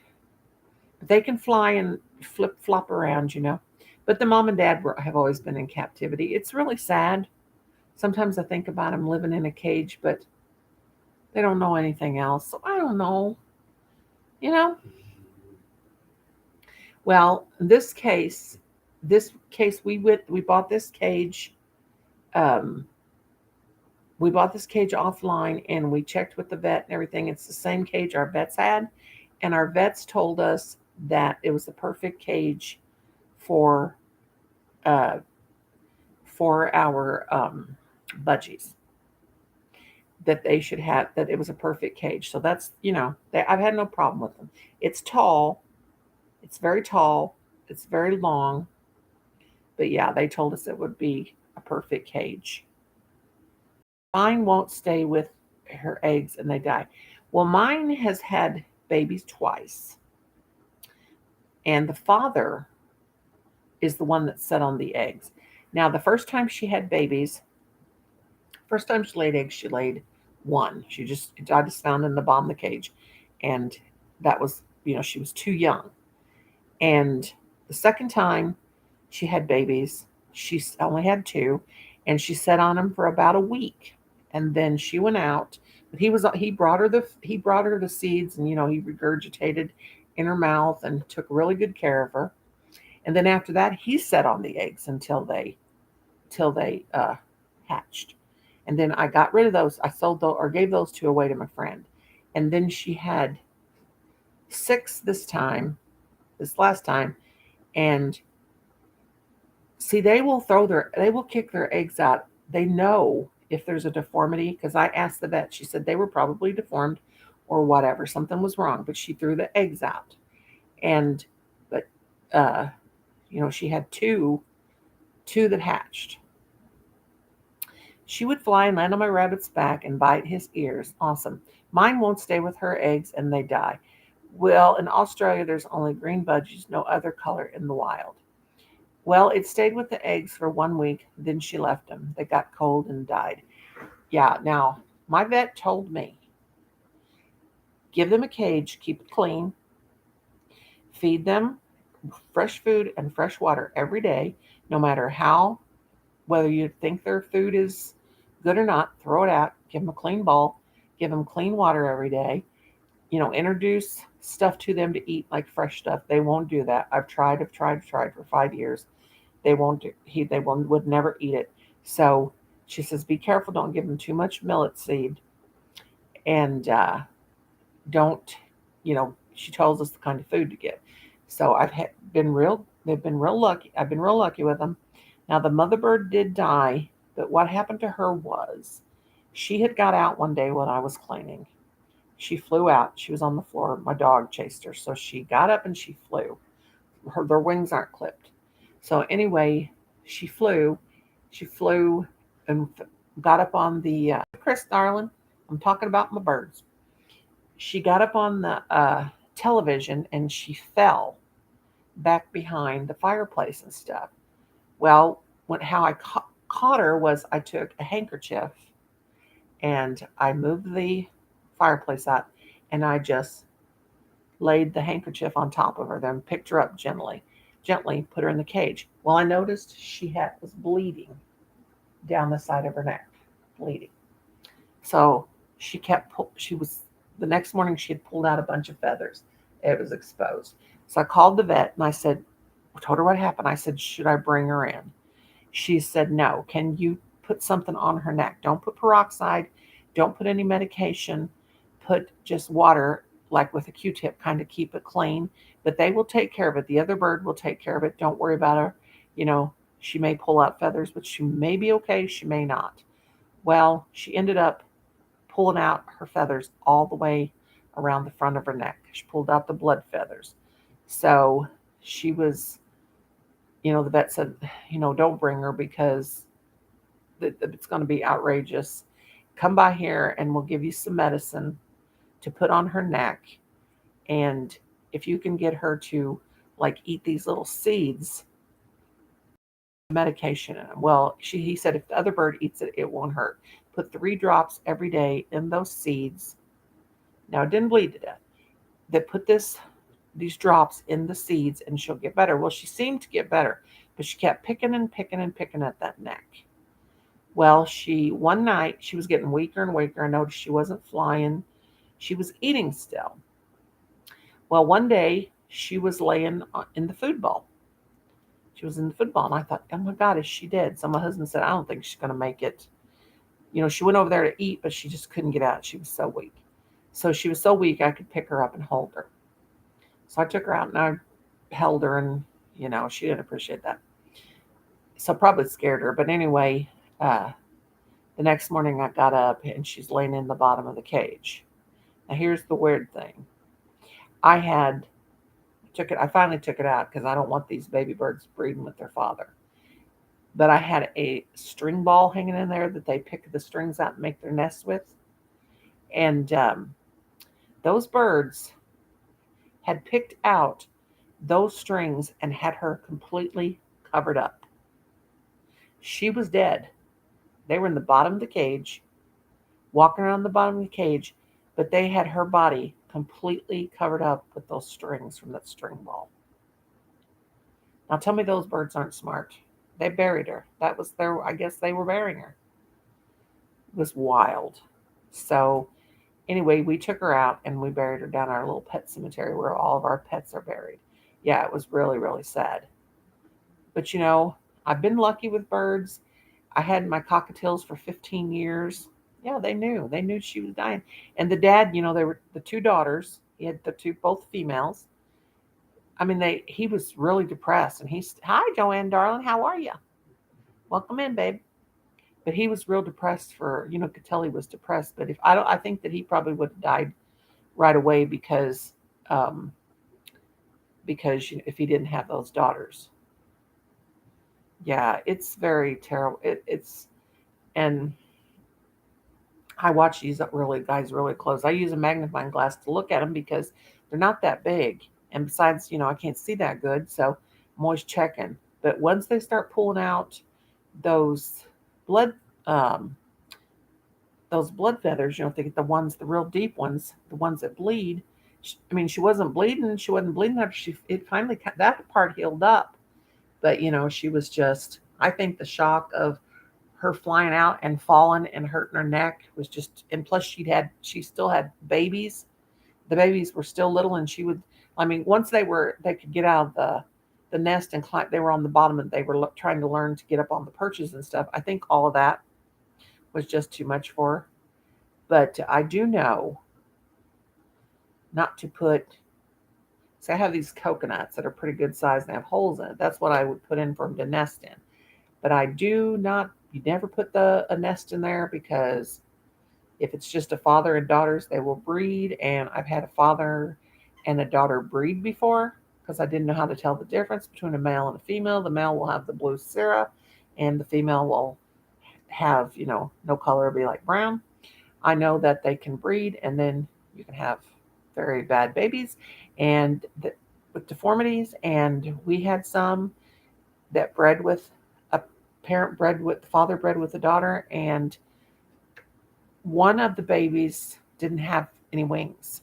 they can fly and flop around. But the mom and dad have always been in captivity. It's really sad. Sometimes I think about them living in a cage, but they don't know anything else. So I don't know. You know? Well, in this case, this case, we bought this cage. Um, we bought this cage offline and we checked with the vet and everything. It's the same cage our vets had, and our vets told us that it was the perfect cage for uh, for our budgies, that they should have, that it was a perfect cage. So that's, I've had no problem with them. It's tall, it's very tall, it's very long, but yeah, they told us it would be a perfect cage. Mine won't stay with her eggs and they die. Well, mine has had babies twice, and the father is the one that set on the eggs. Now, the first time she had babies, first time she laid eggs, she laid one. I just found in the bottom of the cage, and that was, she was too young. And the second time she had babies, she only had two, and she sat on them for about a week, and then she went out. But he brought her the seeds, and he regurgitated in her mouth and took really good care of her. And then after that, he sat on the eggs until they hatched. And then I got rid of those. I sold those or gave those two away to my friend. And then she had six this last time. And see, they will kick their eggs out. They know if there's a deformity because I asked the vet. She said they were probably deformed or whatever. Something was wrong, but she threw the eggs out. And, but, uh, she had two that hatched. She would fly and land on my rabbit's back and bite his ears. Awesome. Mine won't stay with her eggs and they die. Well, in Australia, there's only green budgies, no other color in the wild. Well, it stayed with the eggs for 1 week, then she left them. They got cold and died. Yeah, now, my vet told me give them a cage, keep it clean, feed them fresh food and fresh water every day, no matter whether you think their food is good or not, throw it out, give them a clean bowl, give them clean water every day. Introduce stuff to them to eat like fresh stuff. They won't do that. I've tried for 5 years. They won't do, they will, would never eat it. So she says, be careful, don't give them too much millet seed. And don't, she tells us the kind of food to give. So they've been real lucky. I've been real lucky with them. Now, the mother bird did die, but what happened to her was she had got out one day when I was cleaning. She flew out. She was on the floor. My dog chased her. So she got up and she flew. Their wings aren't clipped. So anyway, she flew. She flew and got up on the, Chris, darling, I'm talking about my birds. She got up on the television and she fell back behind the fireplace and stuff. Well, how I caught her was I took a handkerchief and I moved the fireplace out and I just laid the handkerchief on top of her, then picked her up gently put her in the cage. Well, I noticed she was bleeding down the side of her neck, bleeding. So she was, the next morning she had pulled out a bunch of feathers. It was exposed. So I called the vet and I told her what happened. I said, should I bring her in? She said, no. Can you put something on her neck? Don't put peroxide. Don't put any medication. Put just water, like with a Q-tip, kind of keep it clean. But they will take care of it. The other bird will take care of it. Don't worry about her. She may pull out feathers, but she may be okay. She may not. Well, she ended up pulling out her feathers all the way around the front of her neck. She pulled out the blood feathers. So she was, the vet said, don't bring her because it's going to be outrageous. Come by here and we'll give you some medicine to put on her neck. And if you can get her to like eat these little seeds, medication in them. Well, he said if the other bird eats it, it won't hurt. Put 3 drops every day in those seeds. Now it didn't bleed to death. They put these drops in the seeds and she'll get better. Well, she seemed to get better, but she kept picking and picking and picking at that neck. Well, one night she was getting weaker and weaker. I noticed she wasn't flying. She was eating still. Well, one day she was laying in the food bowl. She was in football, and I thought, oh my God, is she dead? So my husband said, I don't think she's going to make it. She went over there to eat, but she just couldn't get out. She was so weak. So she was so weak, I could pick her up and hold her. So I took her out and I held her, and she didn't appreciate that. So probably scared her. But anyway, uh, the next morning I got up and she's laying in the bottom of the cage. Now here's the weird thing. I had took it. I finally took it out because I don't want these baby birds breeding with their father. But I had a string ball hanging in there that they pick the strings out and make their nests with, and those birds had picked out those strings and had her completely covered up. She was dead. They were in the bottom of the cage, walking around the bottom of the cage, but they had her body completely covered up with those strings from that string ball. Now tell me those birds aren't smart. They buried her. That was their, I guess they were burying her. It was wild. So anyway, we took her out and we buried her down our little pet cemetery where all of our pets are buried. Yeah, it was really, really sad. But I've been lucky with birds. I had my cockatiels for 15 years. Yeah, they knew. They knew she was dying. And the dad, they were the two daughters. He had the two, both females. I mean, he was really depressed. And he's, hi, Joanne, darling, how are you? Welcome in, babe. But he was real depressed could tell he was depressed. But I think that he probably would have died right away um, because if he didn't have those daughters. Yeah, it's very terrible. And I watch these guys really close. I use a magnifying glass to look at them because they're not that big. And besides, I can't see that good. So I'm always checking. But once they start pulling out those blood, um, those blood feathers, the real deep ones, the ones that bleed. She wasn't bleeding. She wasn't bleeding after it finally, that part healed up. But, she was just, I think the shock of her flying out and falling and hurting her neck was just, and plus she still had babies. The babies were still little, and once they could get out of the nest and climb, they were on the bottom and they were trying to learn to get up on the perches and stuff. I think all of that was just too much for her. But I do know not to put, so I have these coconuts that are pretty good size and have holes in it. That's what I would put in for them to nest in. But I do not, you never put a nest in there because if it's just a father and daughters, they will breed. And I've had a father and a daughter breed before because I didn't know how to tell the difference between a male and a female. The male will have the blue cirrus and the female will have, no color, it'll be like brown. I know that they can breed and then you can have very bad babies and with deformities. And we had some that bred with a the father bred with a daughter, and one of the babies didn't have any wings.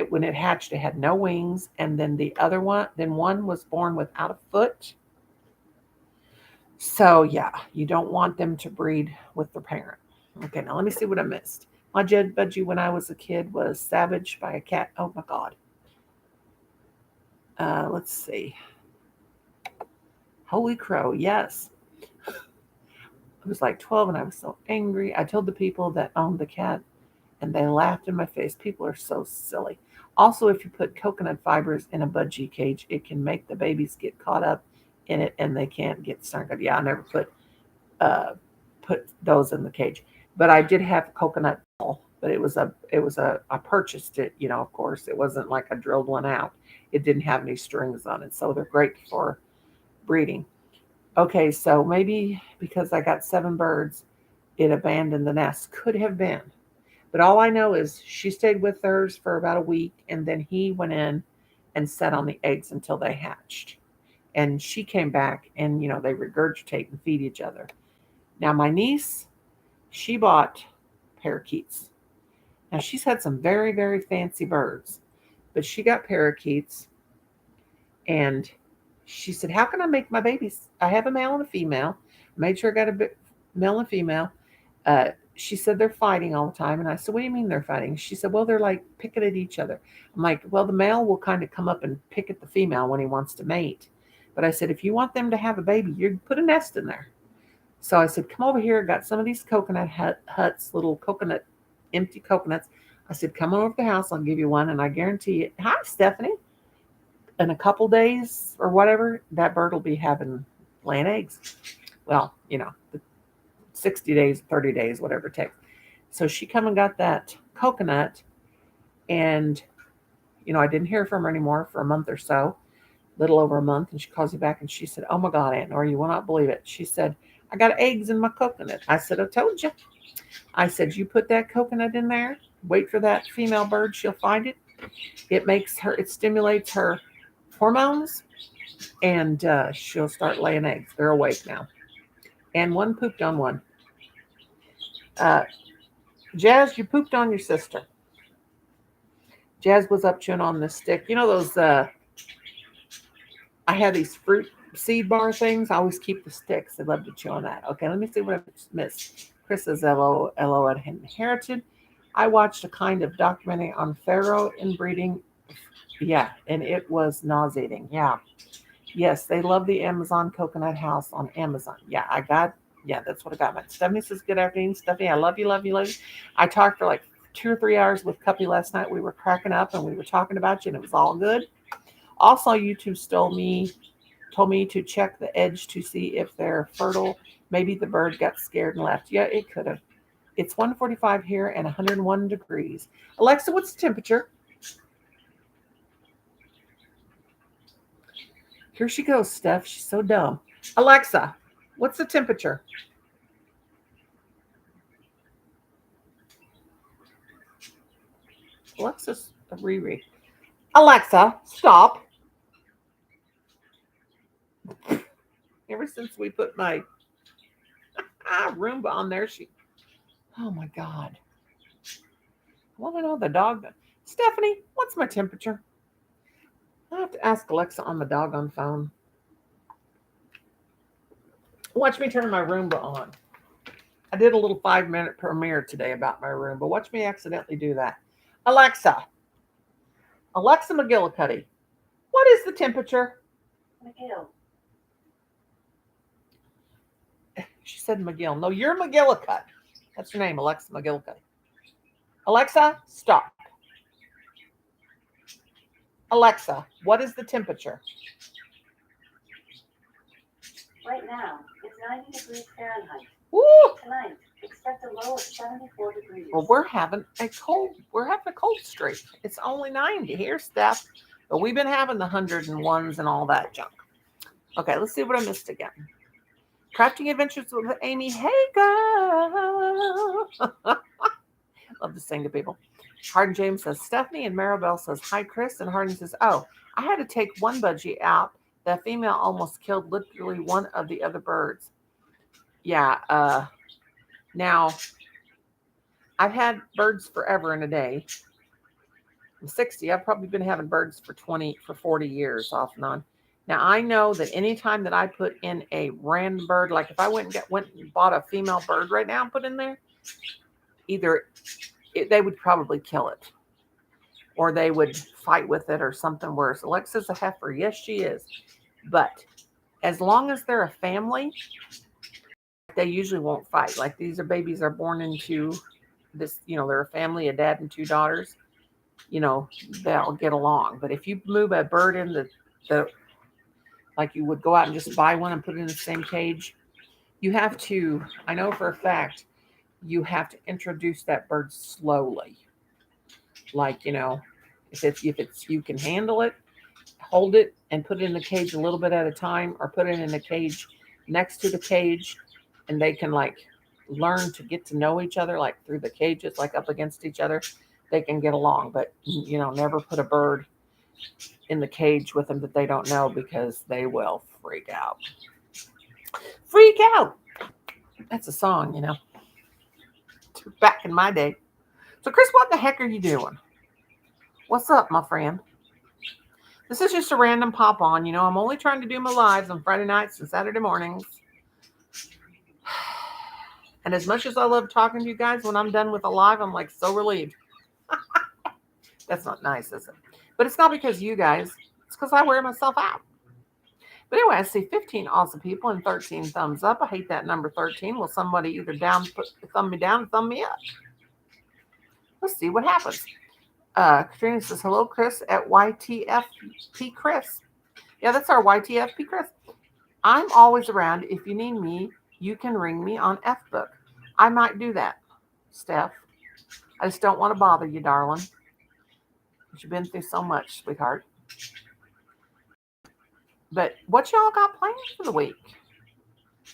When it hatched, it had no wings, and then one was born without a foot. So yeah, you don't want them to breed with their parent. Okay, now let me see what I missed. My Jed Budgie when I was a kid was savaged by a cat. Oh my God. Let's see. Holy crow, yes. I was like 12 and I was so angry. I told the people that owned the cat and they laughed in my face. People are so silly. Also, if you put coconut fibers in a budgie cage, it can make the babies get caught up in it and they can't get started. Yeah, I never put those in the cage. But I did have coconut ball, but I purchased it, of course. It wasn't like I drilled one out. It didn't have any strings on it. So they're great for breeding. Okay, so maybe because I got 7 birds, it abandoned the nest. Could have been. But all I know is she stayed with hers for about a week, and then he went in and sat on the eggs until they hatched. And she came back, and they regurgitate and feed each other. Now my niece, she bought parakeets. Now she's had some very, very fancy birds, but she got parakeets, and she said, "How can I make my babies? I have a male and a female. Made sure I got a male and female." She said they're fighting all the time, and I said, "What do you mean they're fighting?" She said, "Well, they're like picking at each other." I'm like, "Well, the male will kind of come up and pick at the female when he wants to mate, But I said, if you want them to have a baby, you put a nest in there. So I said, come over here. Got some of these coconut huts, little coconut, empty coconuts. I said, come on over to the house. I'll give you one. And I guarantee you, hi, Stephanie. In a couple days or whatever, that bird will be laying eggs. Well, 60 days, 30 days, whatever it takes. So she come and got that coconut, and I didn't hear from her anymore for a month or so, little over a month, and she calls me back and she said, oh my God, Aunt Nora, you will not believe it. She said, I got eggs in my coconut. I said, I told you. I said, you put that coconut in there, wait for that female bird, she'll find it. It stimulates her hormones, and she'll start laying eggs. They're awake now. And one pooped on one. Jazz, you pooped on your sister. Jazz was up chewing on this stick. You know those, I have these fruit seed bar things. I always keep the sticks. I love to chew on that. Okay, let me see what I missed. Chris says, LO at Inherited. I watched a kind of documentary on Pharaoh inbreeding. Yeah, and it was nauseating. Yeah. Yes, they love the Amazon coconut house on Amazon. Yeah, that's what I got. Stephanie says, good afternoon, Stephanie. I love you, love you, love you. I talked for like 2 or 3 hours with Cuppy last night. We were cracking up and we were talking about you, and it was all good. Also, YouTube told me to check the edge to see if they're fertile. Maybe the bird got scared and left. Yeah, it could have. It's 145 here and 101 degrees. Alexa, what's the temperature? Here she goes, Steph. She's so dumb. Alexa, what's the temperature? Alexa's a Riri. Alexa, stop. Ever since we put my Roomba on there, oh my God. I want to know the dog. Stephanie, what's my temperature? I have to ask Alexa on the doggone phone. Watch me turn my Roomba on. I did a little 5-minute premiere today about my Roomba. Watch me accidentally do that. Alexa McGillicuddy, what is the temperature? McGill. She said McGill. No, you're McGillicuddy. That's your name, Alexa McGillicuddy. Alexa, stop. Alexa, what is the temperature? Right now, it's 90 degrees Fahrenheit. Woo! Tonight, expect a low of 74 degrees. Well, we're having a cold streak. It's only 90 here, Steph. But we've been having the 101s and all that junk. Okay, let's see what I missed again. Crafting Adventures with Amy. Hey, girl. Love to sing to people. Hardin James says, Stephanie, and Maribel says, hi, Chris. And Hardin says, oh, I had to take one budgie out. That female almost killed literally one of the other birds. Yeah. Now, I've had birds forever and a day. I'm 60. I've probably been having birds for 40 years off and on. Now, I know that anytime that I put in a random bird, like if I went and bought a female bird right now and put in there, either they would probably kill it or they would fight with it or something worse. Alexa's a heifer. Yes, she is. But as long as they're a family, they usually won't fight. Like these babies are born into this, they're a family, a dad and 2 daughters, they'll get along. But if you move a bird in the like you would go out and just buy one and put it in the same cage, you have to, I know for a fact, you have to introduce that bird slowly. Like, if you can handle it, hold it and put it in the cage a little bit at a time, or put it in the cage next to the cage, and they can like learn to get to know each other, like through the cages, like up against each other, they can get along. But never put a bird in the cage with them that they don't know, because they will freak out. Freak out. That's a song, back in my day. So Chris, what the heck are you doing? What's up, my friend? This is just a random pop on. I'm only trying to do my lives on Friday nights and Saturday mornings. And as much as I love talking to you guys, when I'm done with a live, I'm like so relieved. That's not nice, is it? But it's not because of you guys. It's because I wear myself out. But anyway, I see 15 awesome people and 13 thumbs up. I hate that number 13. Will somebody either thumb me down or thumb me up? Let's see what happens. Katrina says, hello, Chris at YTFP Chris. Yeah, that's our YTFP Chris. I'm always around. If you need me, you can ring me on Fbook. I might do that, Steph. I just don't want to bother you, darling. You've been through so much, sweetheart. But what y'all got planned for the week?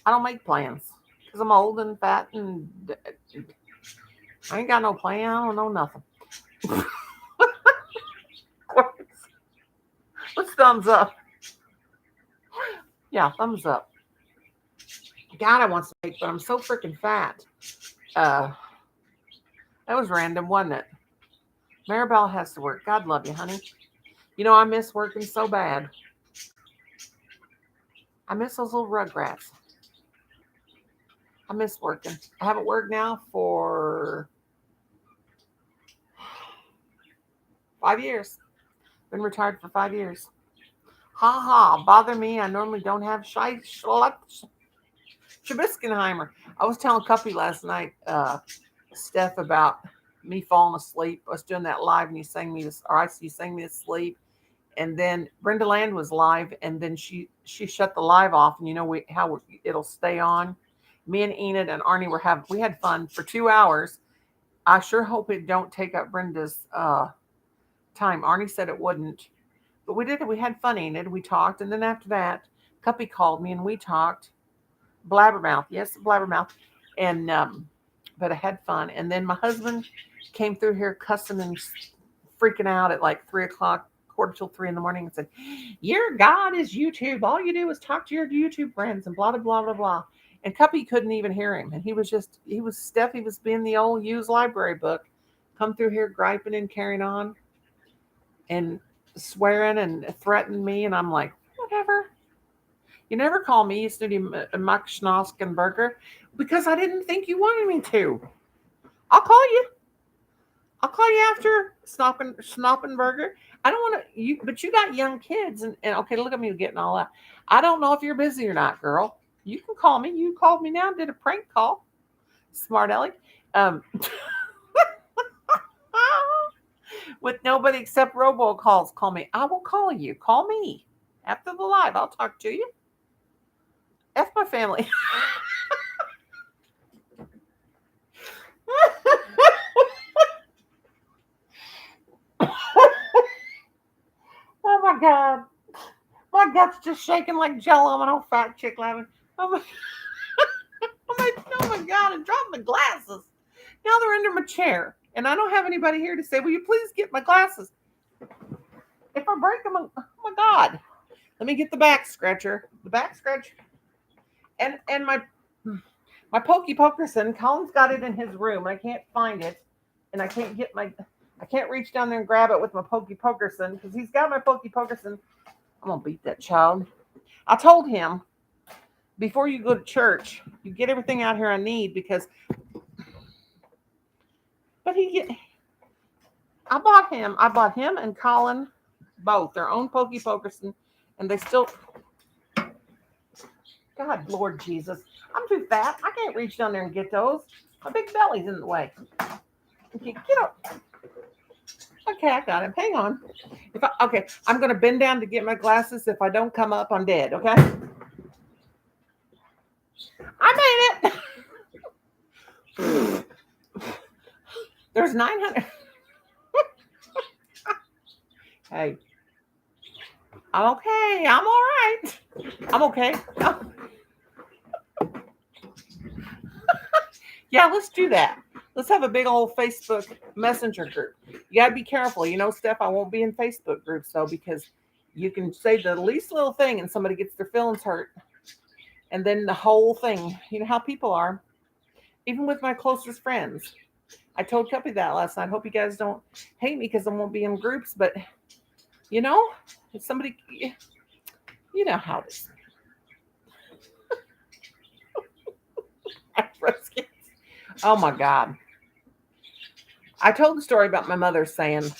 I don't make plans because I'm old and fat and I ain't got no plan. I don't know nothing. What's thumbs up? Yeah, thumbs up. God, I want some cake, but I'm so freaking fat. That was random, wasn't it? Maribel has to work. God love you, honey. You know, I miss working so bad. I miss those little rugrats. I miss working. I haven't worked now for 5 years. Been retired for 5 years. Ha ha, bother me. I normally don't have Shabiskenheimer. I was telling Cuppy last night, Steph, about me falling asleep. I was doing that live and you sang me this, or you sang me to sleep. And then Brenda Land was live, and then she shut the live off. And you know how it'll stay on. Me and Enid and Arnie we had fun for 2 hours. I sure hope it don't take up Brenda's time. Arnie said it wouldn't, but we did it. We had fun, Enid. We talked, and then after that, Cuppy called me and we talked. Blabbermouth, yes, Blabbermouth, and but I had fun. And then my husband came through here cussing and freaking out at like 3:00. Quarter till 3 in the morning and said, your God is YouTube. All you do is talk to your YouTube friends and blah, blah, blah, blah, blah. And Cuppy couldn't even hear him. And he was being the old used library book, come through here griping and carrying on and swearing and threatening me. And I'm like, whatever. You never call me Snooty Muck Schnoskenberger because I didn't think you wanted me to. I'll call you after Snoppenberger. I don't want to, but you got young kids, and okay, look at me getting all that. I don't know if you're busy or not, girl. You can call me. You called me now, did a prank call. Smart Ellie. With nobody except robocalls, call me. I will call you. Call me after the live. I'll talk to you. F my family. Oh my God. My gut's just shaking like jello. I'm an old fat chick laughing. Oh my God, I dropped my glasses. Now they're under my chair. And I don't have anybody here to say, will you please get my glasses? If I break them, oh my God. Let me get the back scratcher. The back scratcher. And my Pokey Pokerson, Colin's got it in his room. I can't find it. And I can't reach down there and grab it with my Pokey Pokerson because he's got my Pokey Pokerson. I'm going to beat that child. I told him, before you go to church, you get everything out here I need because, but I bought him and Colin both their own Pokey Pokerson, and they still, God, Lord Jesus, I'm too fat. I can't reach down there and get those. My big belly's in the way. Okay, get up. Okay, I got him. Hang on. Okay, I'm going to bend down to get my glasses. If I don't come up, I'm dead, okay? I made it. There's 900. Hey. Okay, I'm all right. I'm okay. Yeah, let's do that. Let's have a big old Facebook Messenger group. You got to be careful. You know, Steph, I won't be in Facebook groups, though, because you can say the least little thing and somebody gets their feelings hurt. And then the whole thing, you know how people are. Even with my closest friends. I told Cuppy that last night. Hope you guys don't hate me because I won't be in groups. But, you know, if somebody, you know how it is. Oh, my God. I told the story about my mother saying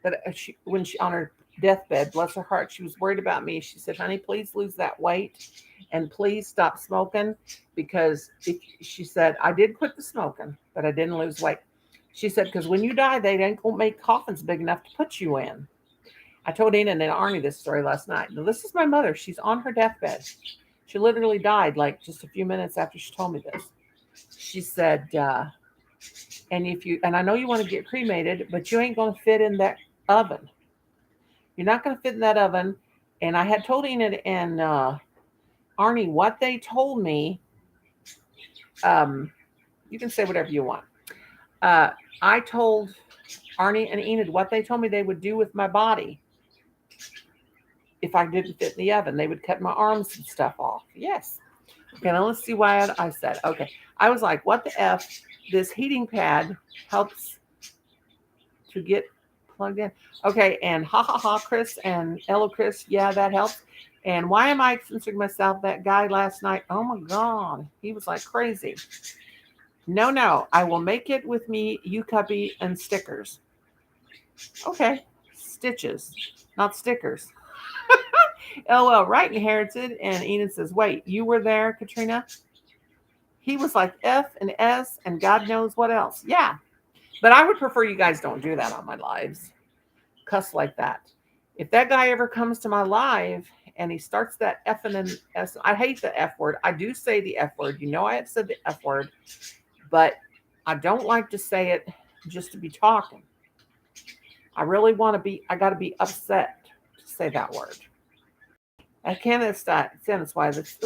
that when she on her deathbed, bless her heart, she was worried about me. She said, honey, please lose that weight and please stop smoking because she said, I did quit the smoking, but I didn't lose weight. She said, because when you die, they ain't going to make coffins big enough to put you in. I told Ina and Arnie this story last night. Now, this is my mother. She's on her deathbed. She literally died like just a few minutes after she told me this. She said, and I know you want to get cremated, but you ain't going to fit in that oven. You're not going to fit in that oven. And I had told Enid and Arnie what they told me. You can say whatever you want. I told Arnie and Enid what they told me they would do with my body if I didn't fit in the oven. They would cut my arms and stuff off. Yes. Okay, now let's see why I said. Okay. I was like, what the F? This heating pad helps to get plugged in. Okay, and Chris and Ella Chris, yeah, that helps. And why am I censoring myself? That guy last night, oh my God, he was like crazy. No, I will make it with me, you cubby, and stickers. Okay, stitches, not stickers. LOL, right inherited. And Enid says, wait, you were there, Katrina? He was like F and S and God knows what else. Yeah. But I would prefer you guys don't do that on my lives. Cuss like that. If that guy ever comes to my live and he starts that F and S, I hate the F word. I do say the F word. You know I have said the F word. But I don't like to say it just to be talking. I really want to be, I got to be upset to say that word. I can't understand why this.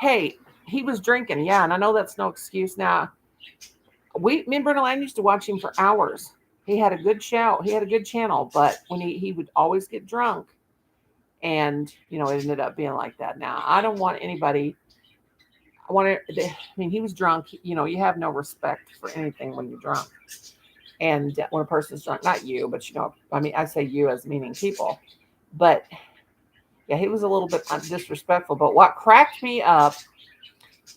Hey, he was drinking. Yeah, and I know that's no excuse. Now, me and Brenda Land used to watch him for hours. He had a good show. He had a good channel, but when he would always get drunk, and it ended up being like that. Now, I don't want anybody. He was drunk. You have no respect for anything when you're drunk. And when a person's drunk, not you, but I say you as meaning people. But yeah, he was a little bit disrespectful. But what cracked me up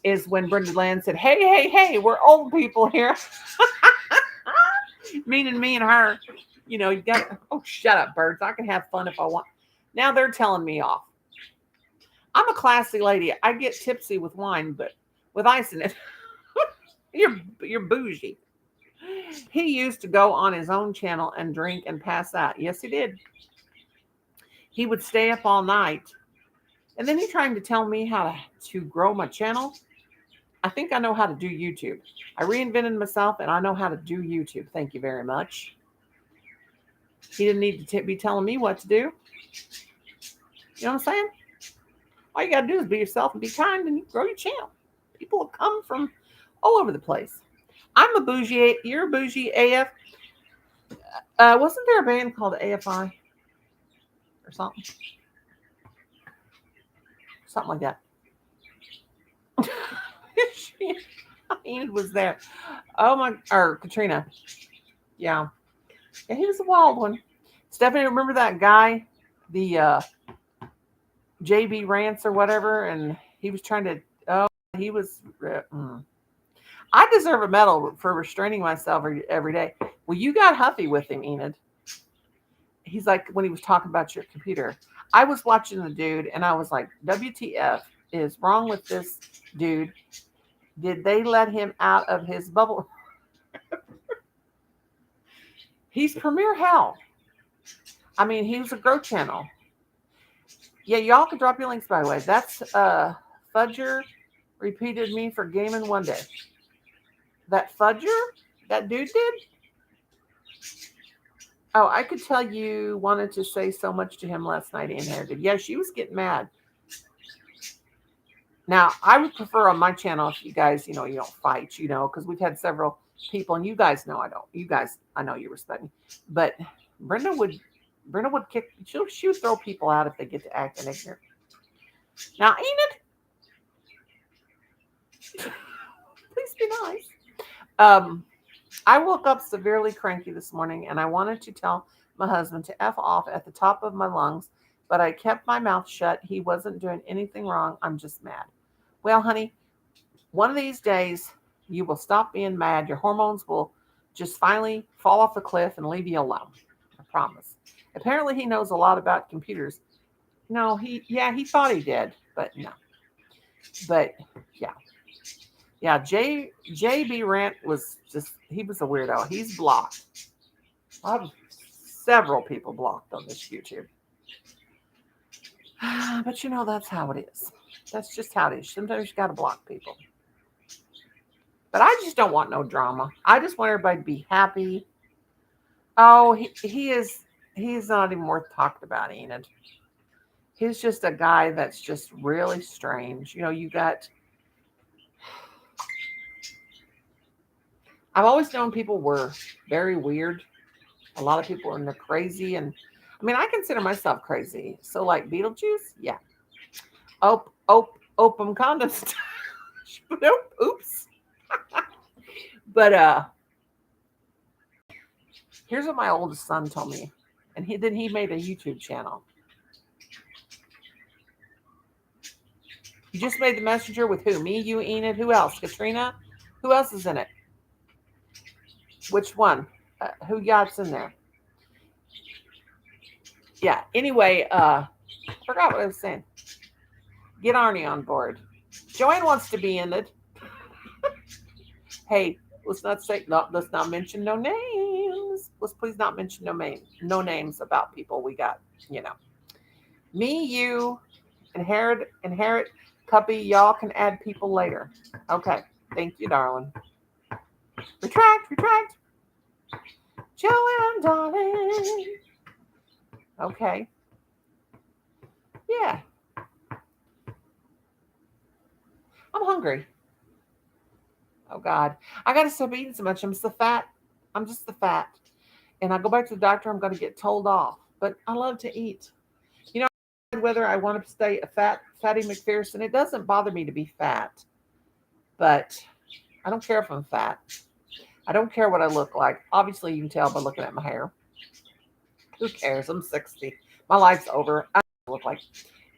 is when Brenda Land said, hey, we're old people here. Meaning me and her. You got, shut up, birds. I can have fun if I want. Now they're telling me off. I'm a classy lady. I get tipsy with wine, but with ice in it. You're bougie. He used to go on his own channel and drink and pass out. Yes, he did. He would stay up all night. And then he's trying to tell me how to grow my channel. I think I know how to do YouTube. I reinvented myself and I know how to do YouTube. Thank you very much. He didn't need to be telling me what to do. You know what I'm saying? All you got to do is be yourself and be kind and grow your channel. People will come from all over the place. I'm a bougie. You're a bougie AF. Wasn't there a band called AFI or something? Something like that. Enid was there. Or Katrina. Yeah, he was a wild one. Stephanie, remember that guy, the JB Rants or whatever, and he was trying to. He was. I deserve a medal for restraining myself every day. Well, you got huffy with him, Enid. He's like, when he was talking about your computer. I was watching the dude, and I was like, WTF is wrong with this dude? Did they let him out of his bubble? He's Premier Hell. He was a Grow channel. Yeah, y'all can drop your links, by the way. That's Fudger repeated me for gaming one day. That Fudger? That dude did? Oh, I could tell you wanted to say so much to him last night, Inherited. Yeah, she was getting mad. Now, I would prefer on my channel if you guys, you don't fight, because we've had several people, and you guys know I don't. You guys, I know you respect me. But Brenda would kick, she would throw people out if they get to act ignorant. Now, Enid, please be nice. I woke up severely cranky this morning, and I wanted to tell my husband to F off at the top of my lungs, but I kept my mouth shut. He wasn't doing anything wrong. I'm just mad. Well, honey, one of these days you will stop being mad. Your hormones will just finally fall off the cliff and leave you alone. I promise. Apparently, he knows a lot about computers. No, he thought he did, but no. But yeah, yeah. JB Rant was he was a weirdo. He's blocked. I have several people blocked on this YouTube. But that's how it is. That's just how it is. Sometimes you got to block people. But I just don't want no drama. I just want everybody to be happy. Oh, he's not even worth talking about, Enid. He's just a guy that's just really strange. You got. I've always known people were very weird. A lot of people are in the crazy, and I mean, I consider myself crazy. So, like Beetlejuice, yeah. Open condoms. Oops. But here's what my oldest son told me, and he made a YouTube channel. You just made the messenger with who? Me, you, Enid. Who else? Katrina. Who else is in it? Which one? Who got's in there? Yeah. Anyway, forgot what I was saying. Get Arnie on board. Joanne wants to be in it. Hey, let's not mention no names. Let's please not mention no names about people we got. Me, you, inherit, Cuppy. Y'all can add people later. Okay. Thank you, darling. Retract. Joanne, darling. Okay. Yeah. I'm hungry. Oh God. I gotta stop eating so much. I'm just the fat. And I go back to the doctor, I'm gonna get told off. But I love to eat. Whether I want to stay a fatty McPherson, it doesn't bother me to be fat. But I don't care if I'm fat. I don't care what I look like. Obviously, you can tell by looking at my hair. Who cares? I'm 60. My life's over. I don't look like.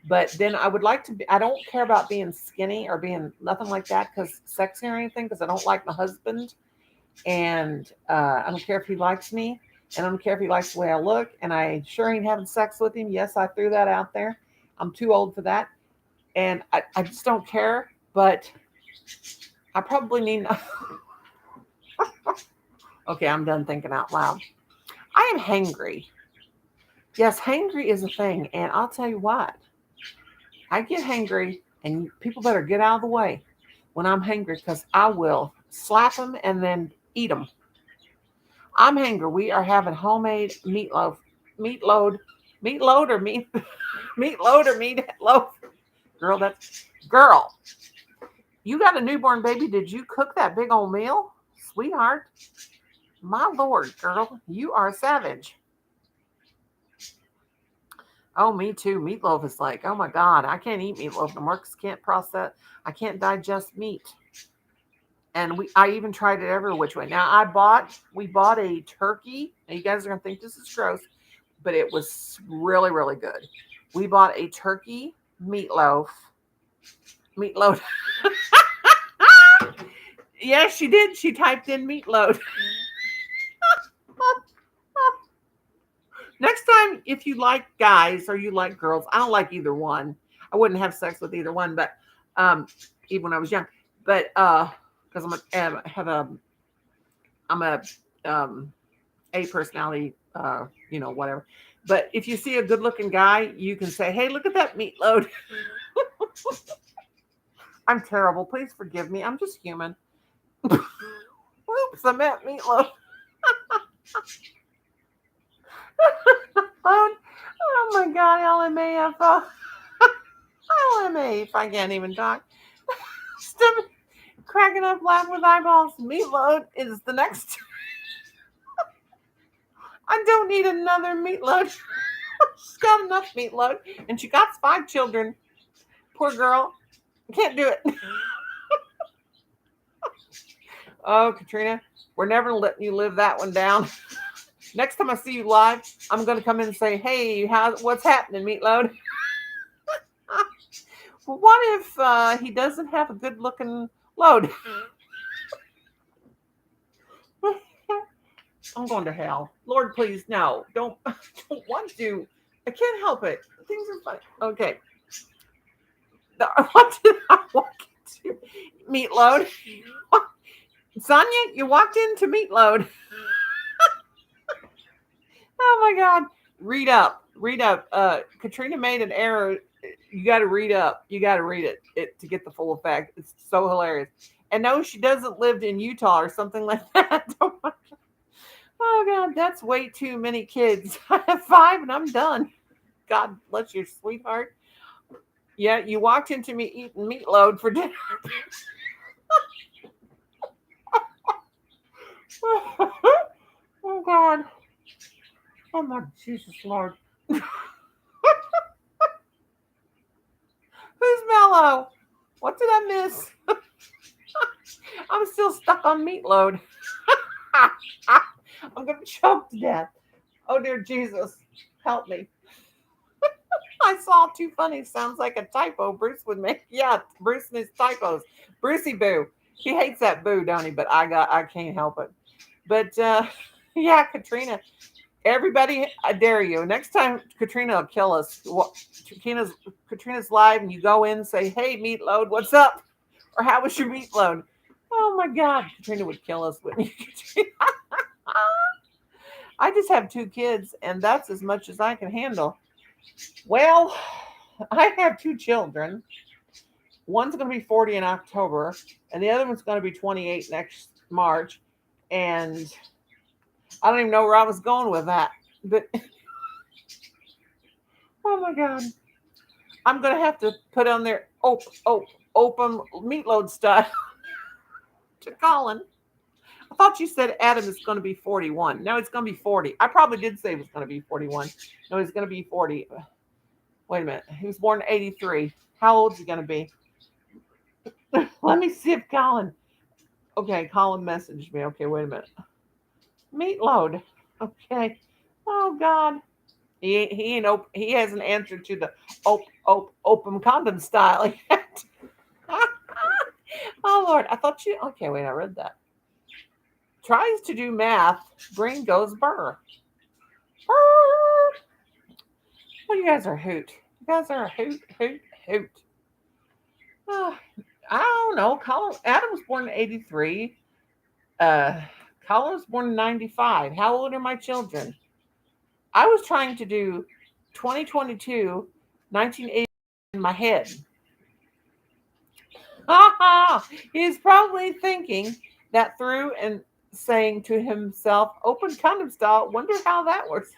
But then I would like to be, I don't care about being skinny or being nothing like that because sexy or anything, because I don't like my husband. And I don't care if he likes me. And I don't care if he likes the way I look. And I sure ain't having sex with him. Yes, I threw that out there. I'm too old for that. And I just don't care. But I probably need. Okay, I'm done thinking out loud. I am hangry. Yes, hangry is a thing. And I'll tell you what. I get hangry, and people better get out of the way when I'm hangry because I will slap them and then eat them. I'm hangry. We are having homemade meatloaf. Meatload or meat meatloaf. Girl. You got a newborn baby. Did you cook that big old meal? Sweetheart. My Lord, girl, you are savage. Oh, me too. Meatloaf is like, oh my God, I can't eat meatloaf no more because can't process. I can't digest meat. And I even tried it every which way. Now we bought a turkey. Now you guys are gonna think this is gross, but it was really, really good. We bought a turkey meatloaf. Yes, she did. She typed in meatloaf. Next time, if you like guys or you like girls, I don't like either one. I wouldn't have sex with either one, but even when I was young. But because I'm a personality, whatever. But if you see a good looking guy, you can say, "Hey, look at that meatloaf." I'm terrible. Please forgive me. I'm just human. Oops, I meant meatloaf. Oh my God, LMAFO. LMA, if I can't even talk. Still cracking up, laughing with eyeballs. Meatloaf is the next. I don't need another meatloaf. She's got enough meatloaf, and she got 5 children. Poor girl. I can't do it. Oh, Katrina, we're never letting you live that one down. Next time I see you live, I'm going to come in and say, "Hey, what's happening, meatloaf?" Well, what if he doesn't have a good looking load? I'm going to hell. Lord, please, no. Don't, I don't want to. I can't help it. Things are funny. Okay. What did I walk into? Meatload. Sonia, you walked into Meatload. Oh my God. Read up. Read up. Katrina made an error. You got to read up. You got to read it to get the full effect. It's so hilarious. And no, she doesn't live in Utah or something like that. Oh God, that's way too many kids. I have 5 and I'm done. God bless your sweetheart. Yeah, you walked into me eating meatload for dinner. Oh God. Oh my Jesus Lord. Who's Mellow? What did I miss? I'm still stuck on meatload. I'm gonna choke to death. Oh dear Jesus. Help me. I saw too funny. Sounds like a typo Bruce would make. Yeah, Bruce and his typos. Brucey Boo. He hates that boo, don't he? But I can't help it. But yeah, Katrina. Everybody, I dare you. Next time Katrina will kill us. Katrina's live, and you go in and say, "Hey, meatload, what's up?" Or "How was your meatload?" Oh my God, Katrina would kill us, wouldn't you? I just have 2 kids, and that's as much as I can handle. Well, I have 2 children. One's going to be 40 in October, and the other one's going to be 28 next March. And I don't even know where I was going with that. But oh my God, I'm going to have to put on there open meatload style to Colin. I thought you said Adam is going to be 41. No, it's going to be 40. I probably did say it was going to be 41. No, he's going to be 40. Wait a minute. He was born in 83. How old is he going to be? Let me see if Colin. Okay, Colin messaged me. Okay, wait a minute. Meatload. Okay. Oh God. He hasn't answered to the open condom style yet. Oh Lord. I thought you okay, wait, I read that. Tries to do math, brain goes burr. Burr. Well, you guys are a hoot. You guys are a hoot. Oh, I don't know. Adam was born in 83. Uh, Colin was born in 95. How old are my children? I was trying to do 2022, 1980 in my head. He's probably thinking that through and saying to himself, open condom style, wonder how that works.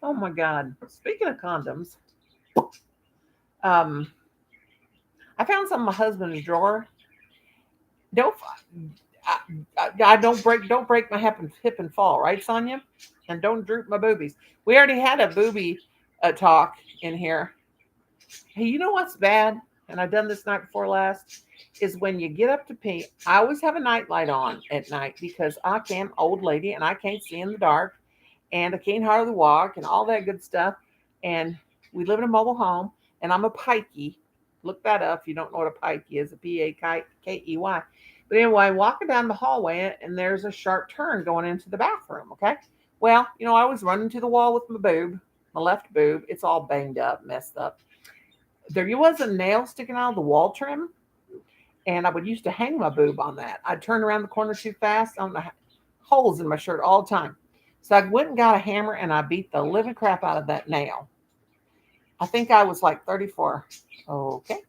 Oh my God. Speaking of condoms, um, I found some in my husband's drawer. Don't I, I don't break my hip and fall, right, Sonia? And don't droop my boobies. We already had a booby talk in here. Hey, you know what's bad? And I've done this night before last. Is when you get up to pee. I always have a night light on at night because I can old lady and I can't see in the dark, and I can't hardly walk and all that good stuff. And we live in a mobile home, and I'm a pikey. Look that up if you don't know what a pikey is. A Pakey. But anyway, walking down the hallway, and there's a sharp turn going into the bathroom. Okay. Well, I was running to the wall with my left boob. It's all banged up, messed up. There was a nail sticking out of the wall trim, and I would used to hang my boob on that. I'd turn around the corner too fast on the holes in my shirt all the time. So I went and got a hammer, and I beat the living crap out of that nail. I think I was like 34. Okay.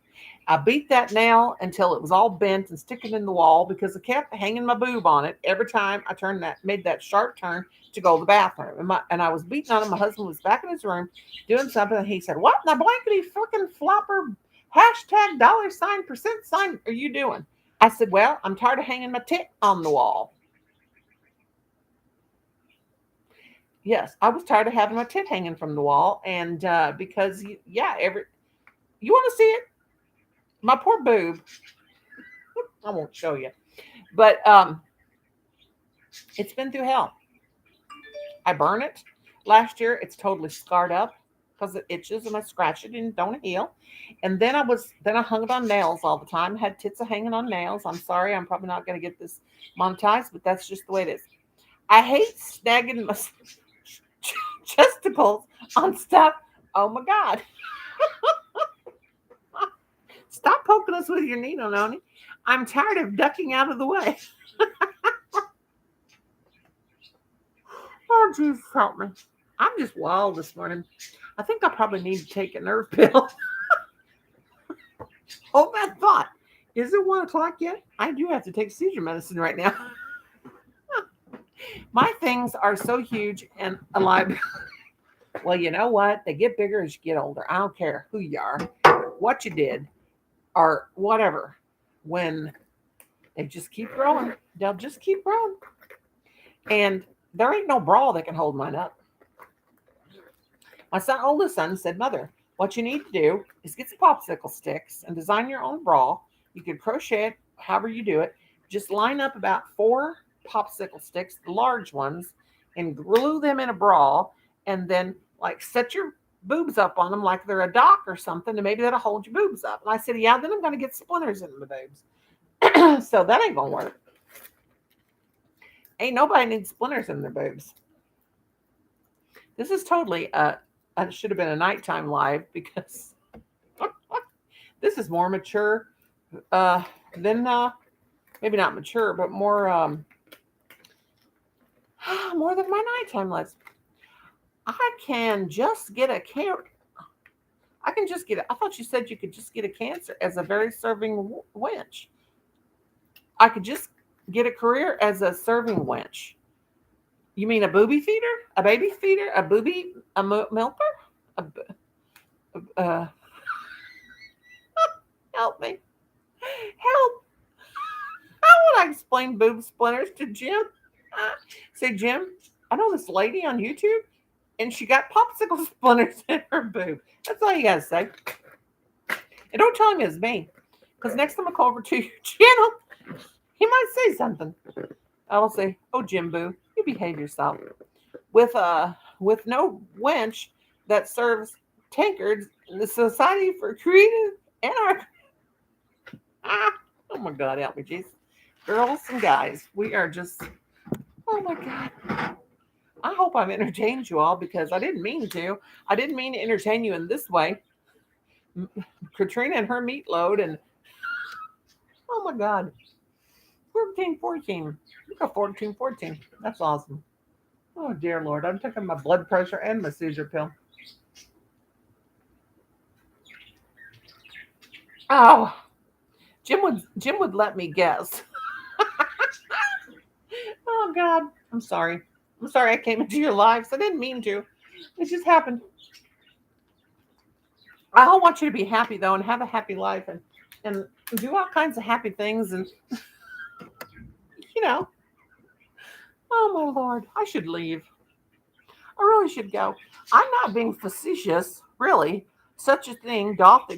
I beat that nail until it was all bent and sticking in the wall because I kept hanging my boob on it every time I made that sharp turn to go to the bathroom. And I was beating on it. My husband was back in his room doing something, and he said, "What in the blankety fucking flopper hashtag $% are you doing?" I said, "Well, I'm tired of hanging my tit on the wall." Yes, I was tired of having my tit hanging from the wall, and because you want to see it? My poor boob. I won't show you, but it's been through hell. I burn it. Last year, it's totally scarred up because it itches and I scratch it and don't heal. And then I hung it on nails all the time. Had tits hanging on nails. I'm sorry, I'm probably not going to get this monetized, but that's just the way it is. I hate snagging my chesticles on stuff. Oh my God. Stop poking us with your needle, Noni. I'm tired of ducking out of the way. Oh, Jesus, help me. I'm just wild this morning. I think I probably need to take a nerve pill. Hold that thought. Is it 1 o'clock yet? I do have to take seizure medicine right now. My things are so huge and alive. Well, you know what? They get bigger as you get older. I don't care who you are, what you did, or whatever. When they just keep growing, they'll just keep growing. And there ain't no bra that can hold mine up. My oldest son said, Mother, what you need to do is get some popsicle sticks and design your own bra. You can crochet it however you do it. Just line up about 4 popsicle sticks, the large ones, and glue them in a bra, and then like set your boobs up on them like they're a dock or something, and maybe that'll hold your boobs up. And I said, yeah, then I'm going to get splinters in my boobs. So that ain't going to work. Ain't nobody needs splinters in their boobs. This is totally it should have been a nighttime live because this is more mature than maybe not mature, but more more than my nighttime lives. I can just get a I can just get it. I thought you said you could just get a cancer as a very serving wench. I could just get a career as a serving wench. You mean a booby feeder? A baby feeder? A booby? A milker? Uh, help me. Help. How would I explain boob splinters to Jim? Say, Jim, I know this lady on YouTube, and she got popsicle splinters in her boob. That's all you got to say. And don't tell him it's me, because next time I call over to your channel, he might say something. I will say, oh, Jim Boo, you behave yourself. With no wench that serves tankards in the Society for Creative Anarchy. Oh my God, help me, Jesus. Girls and guys, we are just, oh my God. I hope I've entertained you all because I didn't mean to. I didn't mean to entertain you in this way. Katrina and her meat load, and oh my God. 1414. Look at 1414. That's awesome. Oh dear Lord, I'm taking my blood pressure and my seizure pill. Oh, Jim would let me guess. Oh God, I'm sorry. I'm sorry I came into your lives. I didn't mean to. It just happened. I all want you to be happy though and have a happy life and do all kinds of happy things and you know. Oh my Lord, I should leave. I really should go. I'm not being facetious, really. Such a thing doth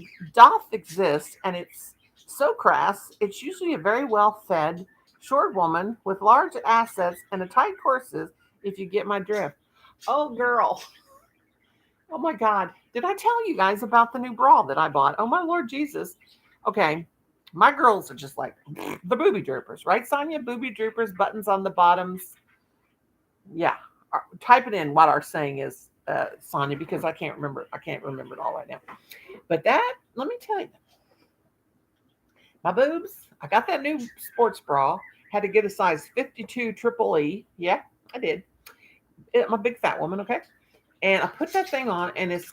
exist, and it's so crass. It's usually a very well-fed, short woman with large assets and a tight corsets, if you get my drift. Oh, girl. Oh, my God. Did I tell you guys about the new bra that I bought? Oh, my Lord Jesus. Okay. My girls are just like the booby droopers, right, Sonia? Booby droopers, buttons on the bottoms. Yeah. Type it in what our saying is, Sonia, because I can't remember it all right now. But that, let me tell you, my boobs, I got that new sports bra, had to get a size 52 triple E. Yeah, I did. I'm a big fat woman, okay? And I put that thing on, and it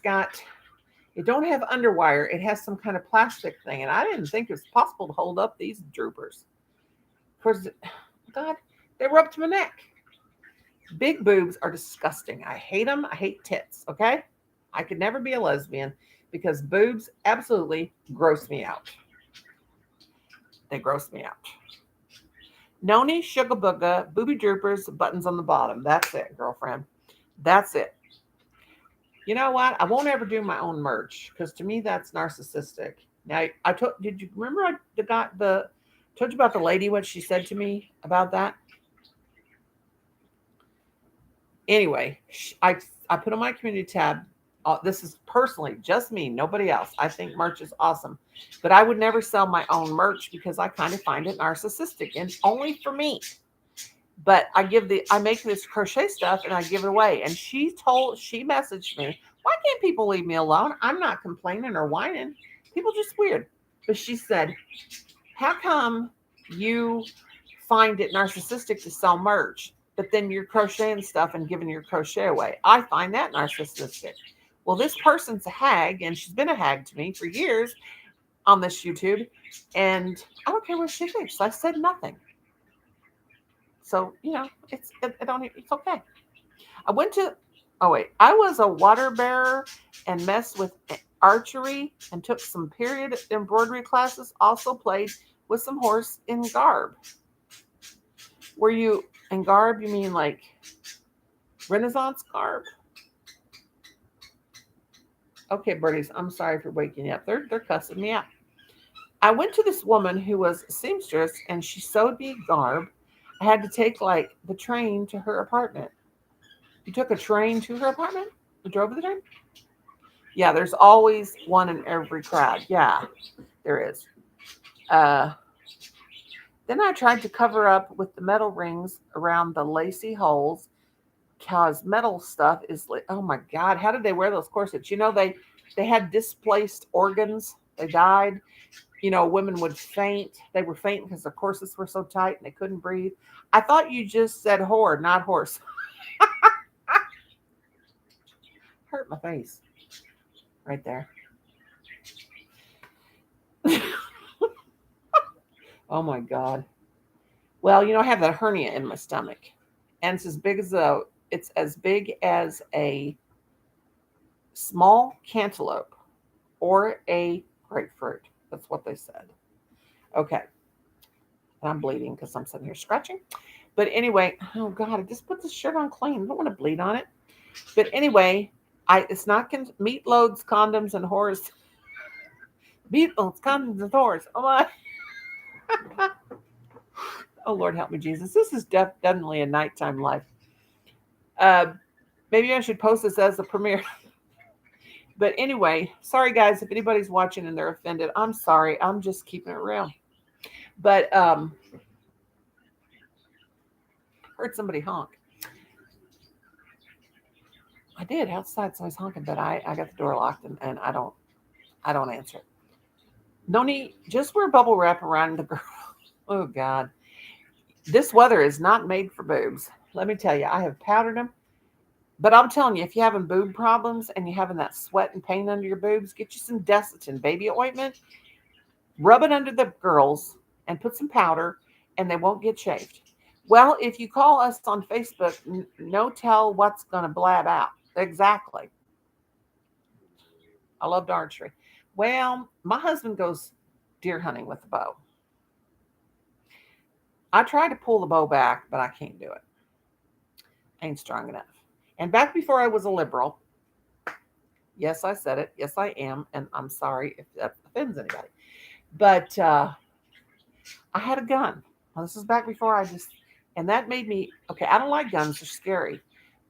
don't have underwire. It has some kind of plastic thing, and I didn't think it was possible to hold up these droopers. Of course, God, they were up to my neck. Big boobs are disgusting. I hate them. I hate tits, okay? I could never be a lesbian because boobs absolutely gross me out. They gross me out. Noni, sugar booga, booby droopers, buttons on the bottom. That's it, girlfriend. That's it. You know what? I won't ever do my own merch because to me that's narcissistic. Now, did you remember told you about the lady, what she said to me about that? Anyway, I put on my community tab. This is personally just me, nobody else. I think merch is awesome, but I would never sell my own merch because I kind of find it narcissistic and only for me. But I make this crochet stuff and I give it away. And she messaged me, why can't people leave me alone? I'm not complaining or whining. People just weird. But she said, how come you find it narcissistic to sell merch, but then you're crocheting stuff and giving your crochet away? I find that narcissistic. Well, this person's a hag, and she's been a hag to me for years on this YouTube, and I don't care what she thinks. I said nothing. So it's okay. I went to oh wait, I was a water bearer and messed with archery and took some period embroidery classes. Also played with some horse in garb. Were you in garb? You mean like Renaissance garb? Okay, birdies, I'm sorry for waking you up. They're cussing me out. I went to this woman who was a seamstress and she sewed me garb. I had to take like the train to her apartment. You took a train to her apartment? You drove the train? Yeah, there's always one in every crowd. Yeah, there is. Uh, then I tried to cover up with the metal rings around the lacy holes because metal stuff is like, oh my God, how did they wear those corsets? They had displaced organs. They died. Women would faint. They were fainting because their corsets were so tight and they couldn't breathe. I thought you just said whore, not horse. Hurt my face right there. Oh my God. Well, I have that hernia in my stomach, and it's as big as a small cantaloupe or a grapefruit. That's what they said. Okay, and I'm bleeding because I'm sitting here scratching. But anyway, oh God, I just put this shirt on clean. I don't want to bleed on it. But anyway, it's not meat loads, condoms, and whores. Meat loads, condoms, and whores. Oh my. Oh Lord, help me, Jesus. This is definitely a nighttime life. Uh, maybe I should post this as the premiere. But anyway, sorry guys, if anybody's watching and they're offended, I'm sorry. I'm just keeping it real. But heard somebody honk. I did outside, so I was honking, but I got the door locked and I don't answer it. No need, just wear bubble wrap around the girl. Oh God. This weather is not made for boobs. Let me tell you, I have powdered them. But I'm telling you, if you're having boob problems and you're having that sweat and pain under your boobs, get you some Desitin baby ointment, rub it under the girls, and put some powder, and they won't get shaved. Well, if you call us on Facebook, no tell what's going to blab out. Exactly. I loved archery. Well, my husband goes deer hunting with the bow. I try to pull the bow back, but I can't do it. Ain't strong enough. And back before I was a liberal, yes, I said it. Yes, I am. And I'm sorry if that offends anybody. But I had a gun. Well, this is back before and that made me, okay, I don't like guns. They're scary.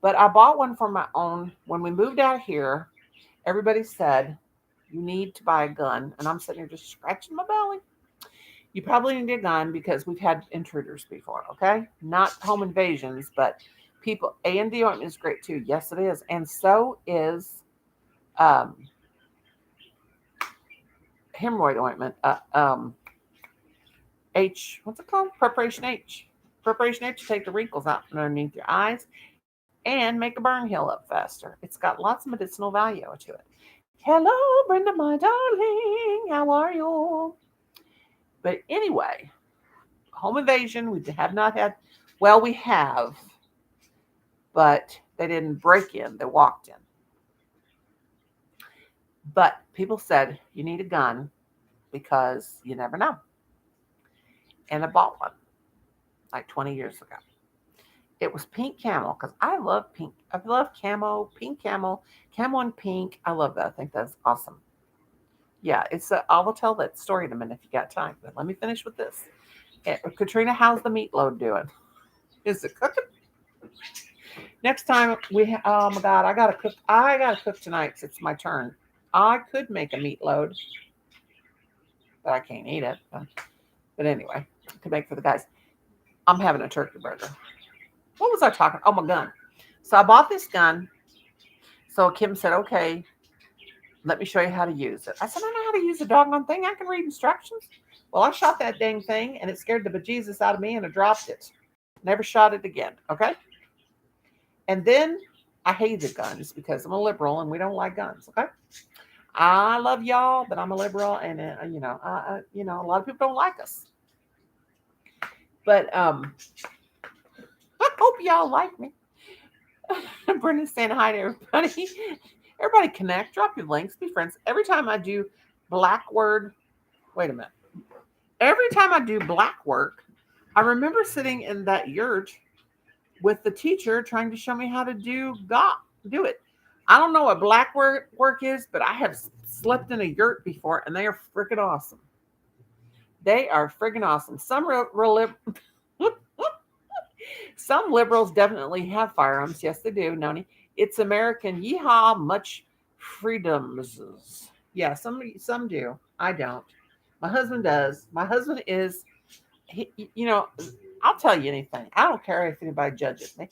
But I bought one for my own. When we moved out here, everybody said, you need to buy a gun. And I'm sitting here just scratching my belly. You probably need a gun because we've had intruders before, okay? Not home invasions, but people. A&D ointment is great too. Yes, it is. And so is hemorrhoid ointment. What's it called? Preparation H. Preparation H to take the wrinkles out from underneath your eyes and make a burn heal up faster. It's got lots of medicinal value to it. Hello, Brenda, my darling. How are you? But anyway, home invasion, we have not had, well, we have, but they didn't break in, they walked in. But people said, you need a gun because you never know. And I bought one like 20 years ago. It was pink camel because I love pink. I love camo, pink camel and pink. I love that. I think that's awesome. Yeah, I will tell that story in a minute if you got time. But let me finish with this. Katrina, how's the meat load doing? Is it cooking? Next time oh my God, I gotta cook tonight. It's my turn. I could make a meat load, but I can't eat it. But anyway, to make for the guys. I'm having a turkey burger. What was I talking? Oh, my gun. So I bought this gun. So Kim said, okay, let me show you how to use it. I said, I know how to use a doggone thing. I can read instructions. Well, I shot that dang thing and it scared the bejesus out of me and I dropped it. Never shot it again. Okay. And then I hated guns because I'm a liberal and we don't like guns. Okay. I love y'all, but I'm a liberal and, a lot of people don't like us. But I hope y'all like me. Brenda's saying hi to everybody. Everybody connect, drop your links, be friends. Every time I do black word, wait a minute. Every time I do black work, I remember sitting in that yurt with the teacher trying to show me how to do it. I don't know what black work is, but I have slept in a yurt before and they are freaking awesome. They are freaking awesome. Some liberals definitely have firearms. Yes, they do, Noni. It's American. Yeehaw, much freedoms. Yeah, some do. I don't. My husband does. My husband is, I'll tell you anything. I don't care if anybody judges me.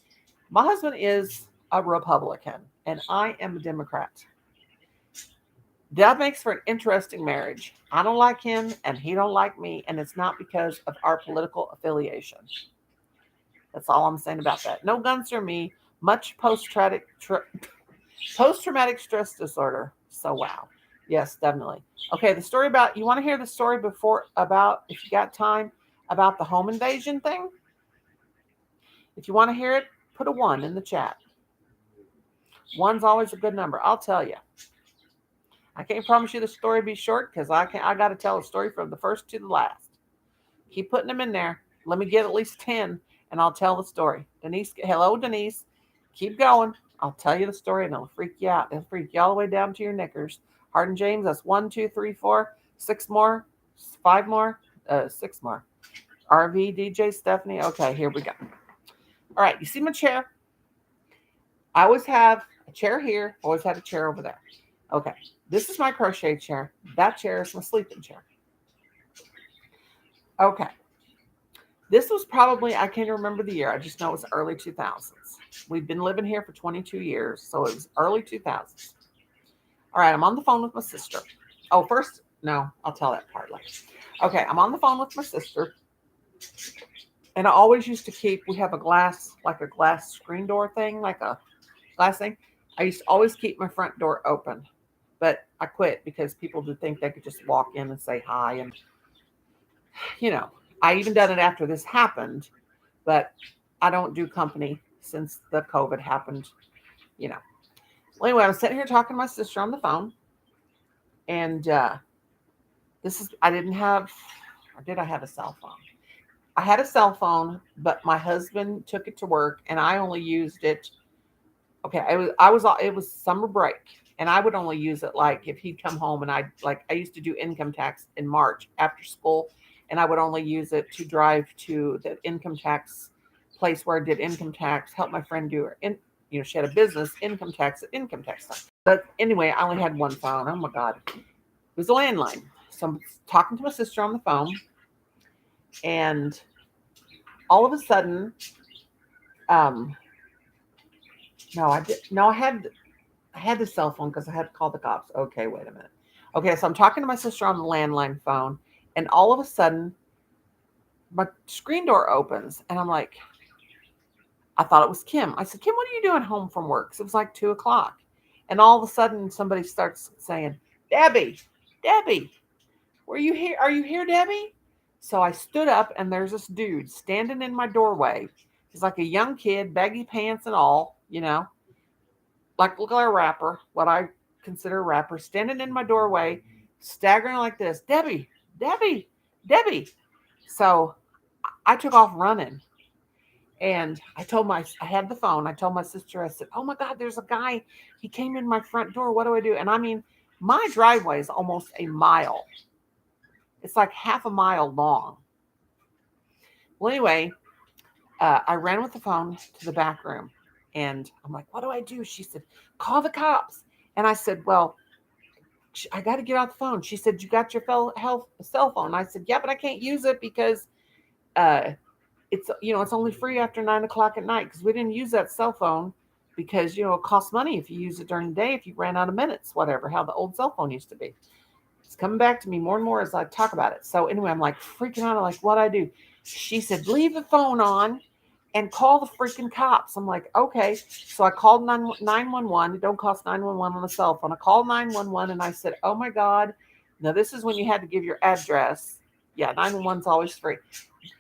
My husband is a Republican, and I am a Democrat. That makes for an interesting marriage. I don't like him, and he don't like me, and it's not because of our political affiliation. That's all I'm saying about that. No guns for me. Much post-traumatic stress disorder. So wow. Yes, definitely. Okay, the story about you want to hear the story before about if you got time about the home invasion thing? If you want to hear it, put a 1 in the chat. 1's always a good number. I'll tell you. I can't promise you the story be short because I got to tell a story from the first to the last. Keep putting them in there. Let me get at least 10 and I'll tell the story. Denise, hello, Denise. Keep going. I'll tell you the story and it'll freak you out. It'll freak you all the way down to your knickers. Hardin James, that's 1, 2, 3, 4, 6 more, 5 more, 6 more. RV, DJ, Stephanie. Okay, here we go. All right, you see my chair? I always have a chair here, always had a chair over there. Okay, this is my crochet chair. That chair is my sleeping chair. Okay. This was probably, I can't remember the year. I just know it was early 2000s. We've been living here for 22 years, so it was early 2000s. All right, I'm on the phone with my sister. Oh, first, no, I'll tell that part later. Okay, I'm on the phone with my sister. And I always used to keep, we have a glass screen door thing, like a glass thing. I used to always keep my front door open, but I quit because people would think they could just walk in and say hi. And, I even done it after this happened, but I don't do company since the COVID happened, Well, anyway, I was sitting here talking to my sister on the phone, and I have a cell phone? I had a cell phone, but my husband took it to work, and I only used it. Okay, it was summer break, and I would only use it like if he'd come home, and I used to do income tax in March after school, and I would only use it to drive to the income tax place where I did income tax, help my friend do her she had a business, income tax time. But anyway, I only had one phone. Oh my God. It was a landline. So I'm talking to my sister on the phone, and all of a sudden, I had the cell phone because I had to call the cops. Okay, wait a minute. Okay, so I'm talking to my sister on the landline phone, and all of a sudden, my screen door opens, and I'm like, I thought it was Kim. I said, Kim, what are you doing home from work? So it was like 2:00. And all of a sudden, somebody starts saying, Debbie, were you here? Are you here, Debbie? So I stood up, and there's this dude standing in my doorway. He's like a young kid, baggy pants and all, like look like a rapper, what I consider a rapper, standing in my doorway, staggering like this, Debbie. So I took off running. And I had the phone. I told my sister, I said, oh my God, there's a guy. He came in my front door. What do I do? And I mean, my driveway is almost a mile. It's like half a mile long. Well, anyway, I ran with the phone to the back room. And I'm like, what do I do? She said, call the cops. And I said, well, I got to get off the phone. She said, you got your cell phone? I said, yeah, but I can't use it because it's only free after 9 o'clock at night because we didn't use that cell phone because it costs money if you use it during the day if you ran out of minutes, whatever, how the old cell phone used to be. It's coming back to me more and more as I talk about it. So anyway, I'm like freaking out. I'm like, what I do? She said, leave the phone on and call the freaking cops. I'm like, okay. So I called 911. It don't cost 911 on a cell phone. I called 911 and I said, oh my God. Now this is when you had to give your address. Yeah, 911 is always free.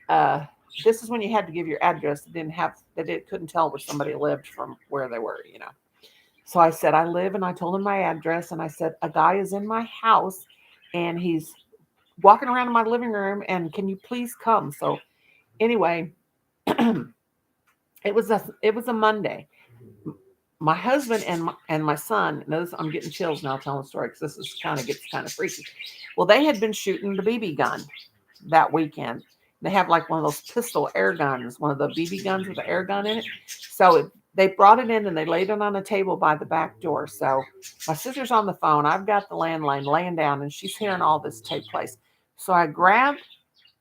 Uh, this is when you had to give your address. That it couldn't tell where somebody lived from where they were. So I said, I live, and I told him my address, and I said, a guy is in my house and he's walking around in my living room, and can you please come? So anyway, it was a Monday. My husband and my son, notice I'm getting chills now telling the story because this is gets kind of freaky. Well, they had been shooting the BB gun that weekend. They have like one of those pistol air guns, one of the BB guns with the air gun in it. So they brought it in and they laid it on a table by the back door. So my sister's on the phone. I've got the landline laying down and she's hearing all this take place. So I grabbed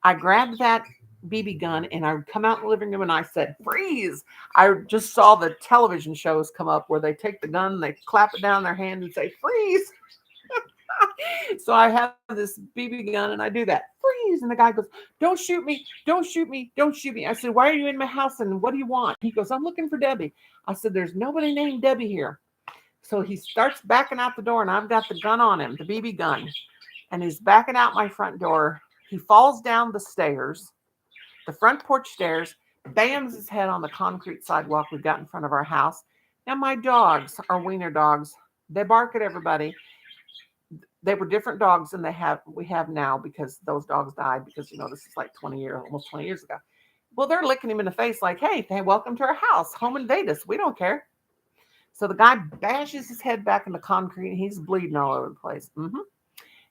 that BB gun and I come out in the living room and I said, freeze. I just saw the television shows come up where they take the gun, they clap it down in their hand and say, freeze. So I have this BB gun and I do that, freeze. And the guy goes, don't shoot me. Don't shoot me. Don't shoot me. I said, why are you in my house and what do you want? He goes, I'm looking for Debbie. I said, there's nobody named Debbie here. So he starts backing out the door and I've got the gun on him, the BB gun. And he's backing out my front door. He falls down the stairs, the front porch stairs, bams his head on the concrete sidewalk we got in front of our house. Now my dogs are wiener dogs. They bark at everybody. They were different dogs than we have now because those dogs died because this is like almost 20 years ago. Well, they're licking him in the face like, hey, welcome to our house. Home invade us. We don't care. So the guy bashes his head back in the concrete and he's bleeding all over the place.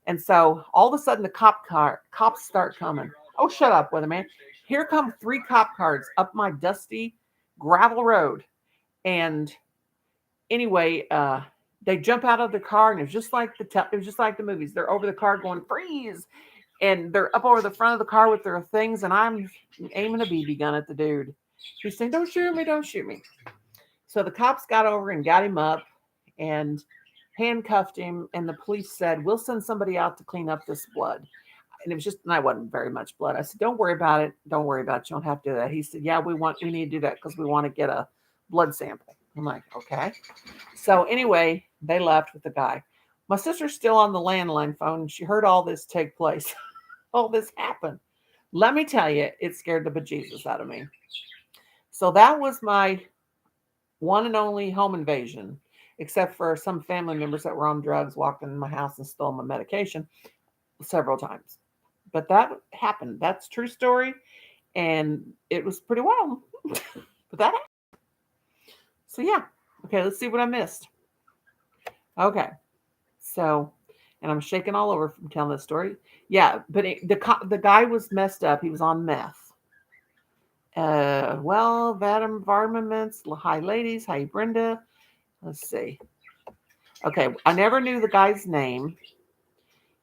And so all of a sudden the cops start coming. Oh, shut up, weatherman. Here come 3 cop cars up my dusty gravel road. And anyway, they jump out of the car and it was just like the movies. They're over the car going, freeze. And they're up over the front of the car with their things. And I'm aiming a BB gun at the dude. He's saying, don't shoot me, don't shoot me. So the cops got over and got him up and handcuffed him. And the police said, we'll send somebody out to clean up this blood. And it was and I wasn't very much blood. I said, don't worry about it. Don't worry about it. You don't have to do that. He said, yeah, we need to do that because we want to get a blood sample. I'm like, okay. So anyway, they left with the guy. My sister's still on the landline phone. She heard all this take place. All this happened. Let me tell you, it scared the bejesus out of me. So that was my one and only home invasion, except for some family members that were on drugs walked in my house and stole my medication several times. But that happened. That's a true story. And it was pretty wild. But that happened. So yeah. Okay, let's see what I missed. Okay. So, and I'm shaking all over from telling this story. Yeah, but the guy was messed up. He was on meth. That environments. Hi, ladies. Hi, Brenda. Let's see. Okay, I never knew the guy's name.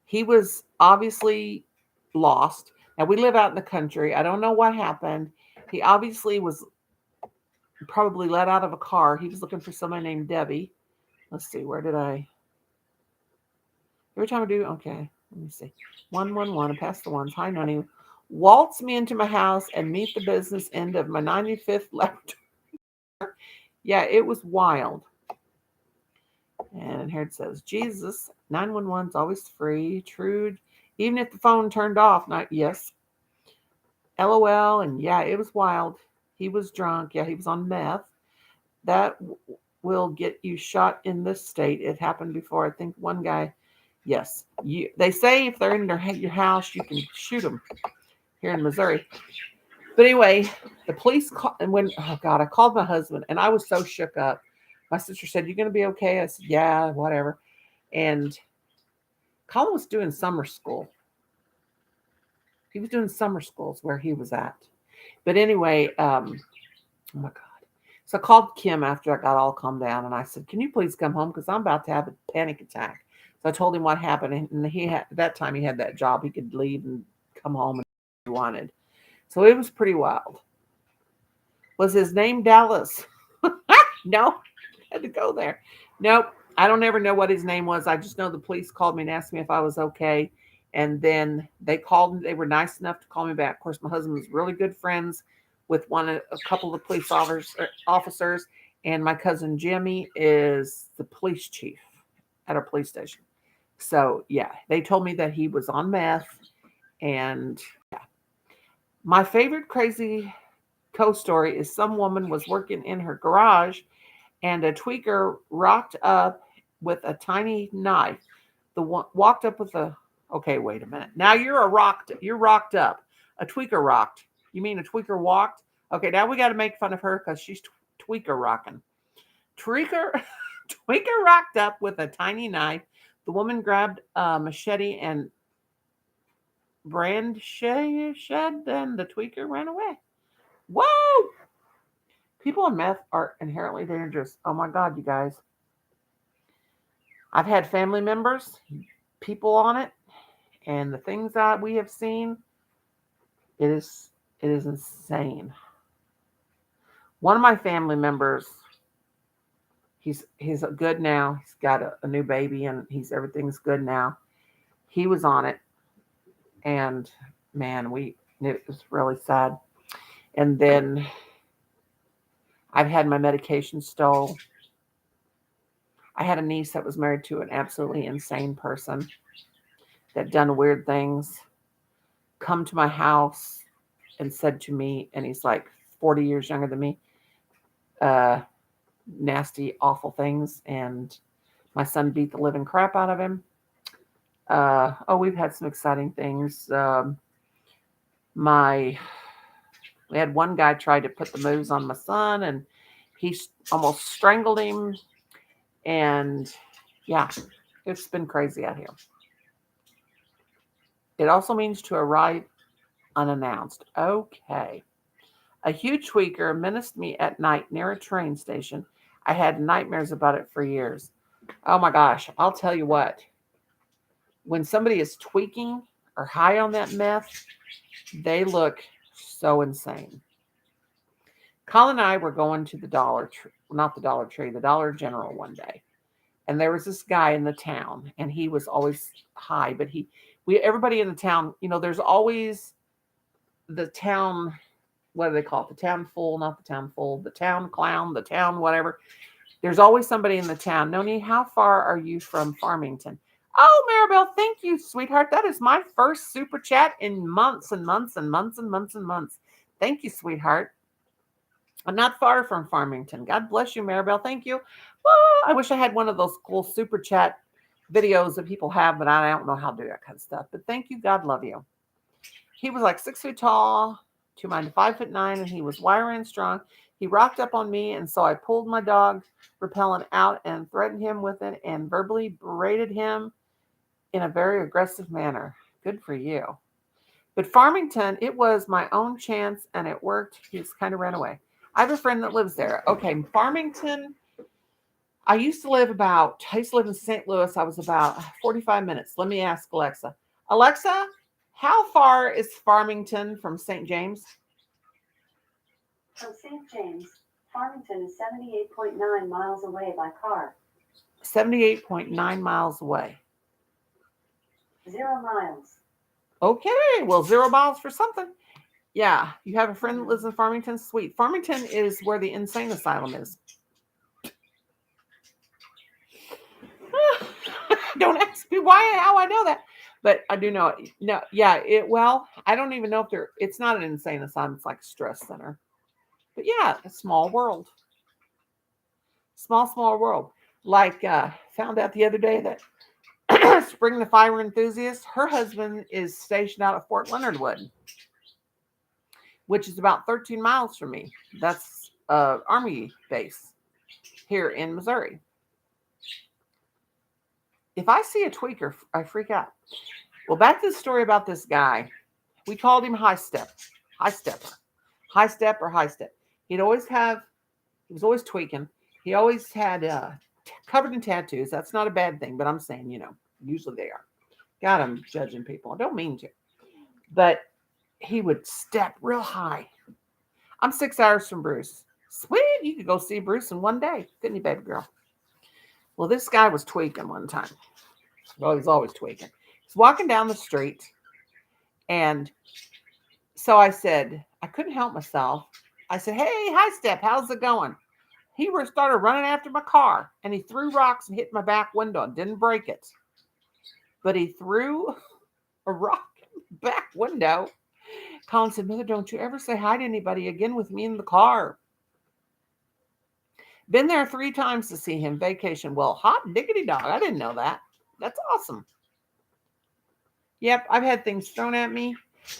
He was obviously lost. Now, we live out in the country. I don't know what happened. He obviously was probably let out of a car. He was looking for somebody named Debbie. Let's see. Where did I? Every time I do, okay. Let me see. 111. I passed the ones. Hi, Noni. Waltz me into my house and meet the business end of my 95th left. Yeah, it was wild. And here it says, Jesus, 911's always free. True. Even if the phone turned off, not yes. LOL. And yeah, it was wild. He was drunk. Yeah, he was on meth. That will get you shot in this state. It happened before. I think one guy, yes. They say if they're in your house, you can shoot them here in Missouri. But anyway, the police called, and I called my husband, and I was so shook up. My sister said, you going to be okay? I said, yeah, whatever. And Colin was doing summer school. He was doing summer schools where he was at. But anyway, oh my God. So I called Kim after I got all calmed down, and I said, can you please come home? Because I'm about to have a panic attack. So I told him what happened. And at that time, he had that job. He could leave and come home if he wanted. So it was pretty wild. Was his name Dallas? No, had to go there. Nope. I don't ever know what his name was. I just know the police called me and asked me if I was okay. And then they called me. They were nice enough to call me back. Of course, my husband was really good friends with a couple of the police officers. And my cousin Jimmy is the police chief at our police station. So, yeah, they told me that he was on meth. And yeah, my favorite crazy story is some woman was working in her garage and a tweaker rocked up with a tiny knife. The one walked up with a. Okay, wait a minute. Now you're rocked up. A tweaker rocked. You mean a tweaker walked? Okay, now we got to make fun of her because she's tweaker rocking. Tweaker, tweaker rocked up with a tiny knife. The woman grabbed a machete and brandished, and the tweaker ran away. Whoa! People on meth are inherently dangerous. Oh my God, you guys. I've had family members, people on it, and the things that we have seen, it is insane. One of my family members, he's good now. He's got a new baby and everything's good now. He was on it, and man, it was really sad. And then I've had my medication stole. I had a niece that was married to an absolutely insane person that done weird things, come to my house and said to me, and he's like 40 years younger than me, nasty, awful things. And my son beat the living crap out of him. We've had some exciting things. We had one guy try to put the moves on my son, and he almost strangled him. And yeah, it's been crazy out here. It also means to arrive unannounced. Okay. A huge tweaker menaced me at night near a train station. I had nightmares about it for years. Oh my gosh, I'll tell you what. When somebody is tweaking or high on that meth, they look so insane. Colin and I were going to the not the Dollar Tree, the Dollar General one day. And there was this guy in the town, and he was always high, but everybody in the town, there's always the town, what do they call it? The town fool, not the town fool, the town clown, the town whatever. There's always somebody in the town. Noni, how far are you from Farmington? Oh, Maribel, thank you, sweetheart. That is my first super chat in months and months and months and months and months. Thank you, sweetheart. I'm not far from Farmington. God bless you, Maribel. Thank you. Well, I wish I had one of those cool super chat videos that people have, but I don't know how to do that kind of stuff. But thank you. God love you. He was like 6 feet tall, 5'9", and he was wiry and strong. He rocked up on me, and so I pulled my dog repellent out and threatened him with it and verbally berated him in a very aggressive manner. Good for you. But Farmington, it was my own chance, and it worked. He just kind of ran away. I have a friend that lives there. Okay, Farmington. I used to live in St. Louis. I was about 45 minutes. Let me ask Alexa. Alexa, how far is Farmington from St. James? From St. James, Farmington is 78.9 miles away by car. 78.9 miles away. 0 miles. Okay, well, 0 miles for something. Yeah, you have a friend that lives in Farmington? Sweet. Farmington is where the insane asylum is. Don't ask me how I know that. But I do know it. No, yeah, I don't even know if it's not an insane asylum. It's like a stress center. But yeah, a small world. Small world. Like, found out the other day that Spring the Fire enthusiast, her husband is stationed out at Fort Leonard Wood, which is about 13 miles from me. That's Army base here in Missouri. If I see a tweaker, I freak out. Well, back to the story about this guy. We called him High Stepper. He was always tweaking. He always had covered in tattoos. That's not a bad thing, but I'm saying, usually they are. God, I'm judging people. I don't mean to. But he would step real high. I'm 6 hours from Bruce. Sweet, you could go see Bruce in one day, couldn't you, baby girl? Well, this guy was tweaking one time. Well, he's always tweaking. He's walking down the street, and so I said, I couldn't help myself. I said, hey, hi, Step, how's it going? He started running after my car, and he threw rocks and hit my back window and didn't break it. But he threw a rock in the back window. Colin said, Mother, don't you ever say hi to anybody again with me in the car. Been there 3 times to see him vacation. Well, hot diggity dog. I didn't know that. That's awesome. Yep, I've had things thrown at me.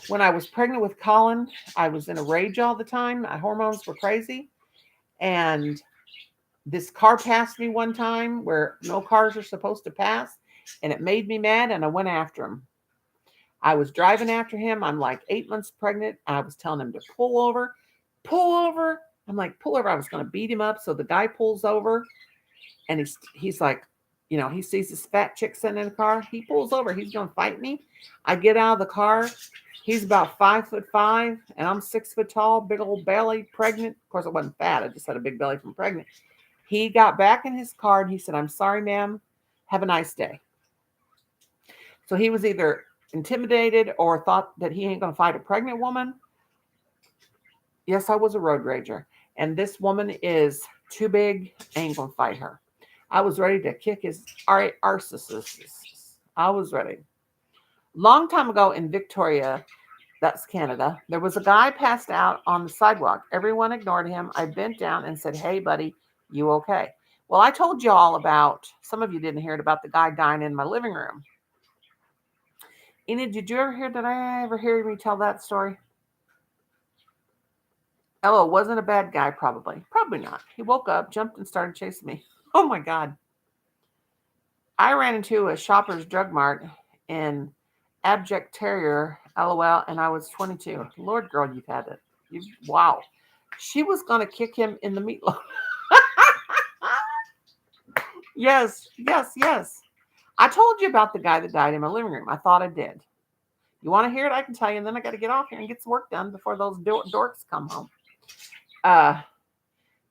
When I was pregnant with Colin, I was in a rage all the time. My hormones were crazy. And this car passed me one time where no cars are supposed to pass. And it made me mad, and I went after him. I was driving after him. I'm like 8 months pregnant. I was telling him to pull over, pull over. I'm like, pull over. I was going to beat him up. So the guy pulls over, and he's like, you know, he sees this fat chick sitting in the car. He pulls over. He's going to fight me. I get out of the car. He's about 5'5", and I'm 6 foot tall, big old belly, pregnant. Of course, I wasn't fat. I just had a big belly from pregnant. He got back in his car, and he said, I'm sorry, ma'am. Have a nice day. So he was either intimidated or thought that he ain't going to fight a pregnant woman. Yes, I was a road rager. And this woman is too big. Ain't going to fight her. I was ready to kick his arses. I was ready. Long time ago in Victoria, that's Canada, there was a guy passed out on the sidewalk. Everyone ignored him. I bent down and said, hey, buddy, you okay? Well, I told you all about, some of you didn't hear it, about the guy dying in my living room. Enid, did you ever hear, did I ever hear me tell that story? Ella wasn't a bad guy, probably. Probably not. He woke up, jumped, and started chasing me. Oh, my God. I ran into a Shoppers Drug Mart in Abject Terrier, LOL, and I was 22. Lord, girl, you've had it. Wow. She was going to kick him in the meatloaf. Yes. I told you about the guy that died in my living room. I thought I did. You want to hear it? I can tell you, and then I got to get off here and get some work done before those dorks come home.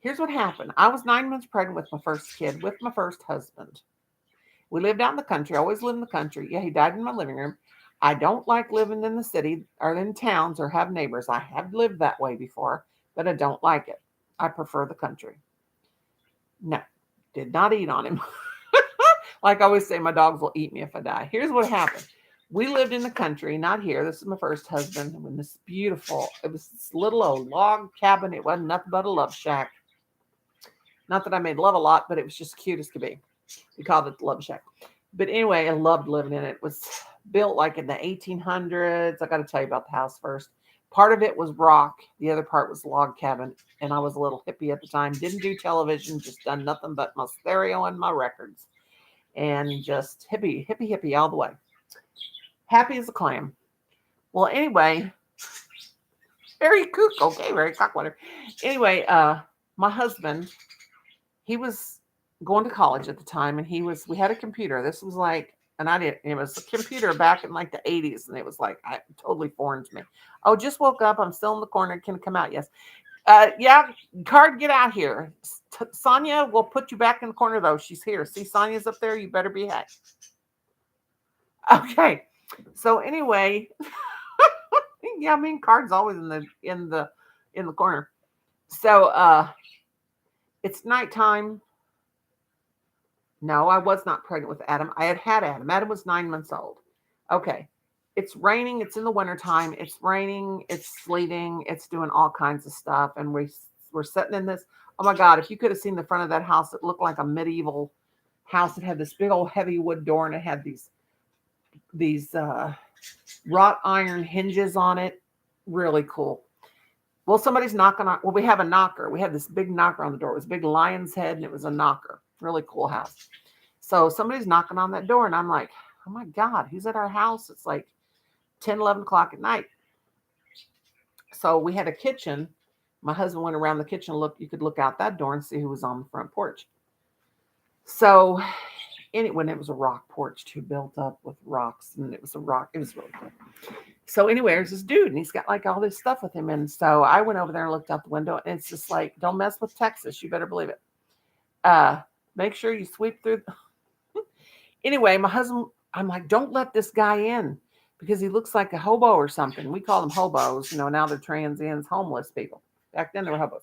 Here's what happened. I was 9 months pregnant with my first kid, with my first husband. We lived out in the country. I always lived in the country. Yeah, he died in my living room. I don't like living in the city or in towns or have neighbors. I have lived that way before, but I don't like it. I prefer the country. No, did not eat on him. Like I always say, my dogs will eat me if I die. Here's what happened. We lived in the country, not here. This is my first husband. In this beautiful, it was this little old log cabin. It wasn't nothing but a love shack. Not that I made love a lot, but it was just cute as could be. We called it the love shack. But anyway, I loved living in it. It was built like in the 1800s. I got to tell you about the house first. Part of it was rock. The other part was log cabin. And I was a little hippie at the time. Didn't do television. Just done nothing but my stereo and my records. And just hippie all the way. Happy as a clam. Well, anyway, very kook. Okay, very cockwater. Anyway, my husband, he was going to college at the time, and we had a computer. This was like, it was a computer back in like the 80s, and it was like, totally foreign to me. Oh, just woke up. I'm still in the corner. Can I come out? Yes. Yeah, Card, get out here. Sonia will put you back in the corner, though. She's here. See, Sonia's up there. You better behave. Okay. So anyway, yeah, Card's always in the corner. So it's nighttime. No, I was not pregnant with Adam. I had Adam. Adam was 9 months old. Okay. It's raining. It's in the wintertime. It's raining. It's sleeting. It's doing all kinds of stuff. And we're sitting in this. Oh my God, if you could have seen the front of that house, it looked like a medieval house. It had this big old heavy wood door, and it had these wrought iron hinges on it. Really cool. Well, somebody's knocking on. Well, we have a knocker. We had this big knocker on the door. It was a big lion's head, and it was a knocker. Really cool house. So somebody's knocking on that door, and I'm like, oh my God, who's at our house? It's like 10, 11 o'clock at night. So we had a kitchen. My husband went around the kitchen. You could look out that door and see who was on the front porch. So when it was a rock porch too, built up with rocks, and it was a rock. It was really cool. So anyway, there's this dude and he's got like all this stuff with him. And so I went over there and looked out the window and it's just like, don't mess with Texas. You better believe it. Make sure you sweep through. Anyway, my husband, I'm like, don't let this guy in because he looks like a hobo or something. We call them hobos. Now they're transients, homeless people. Back then they were hobos.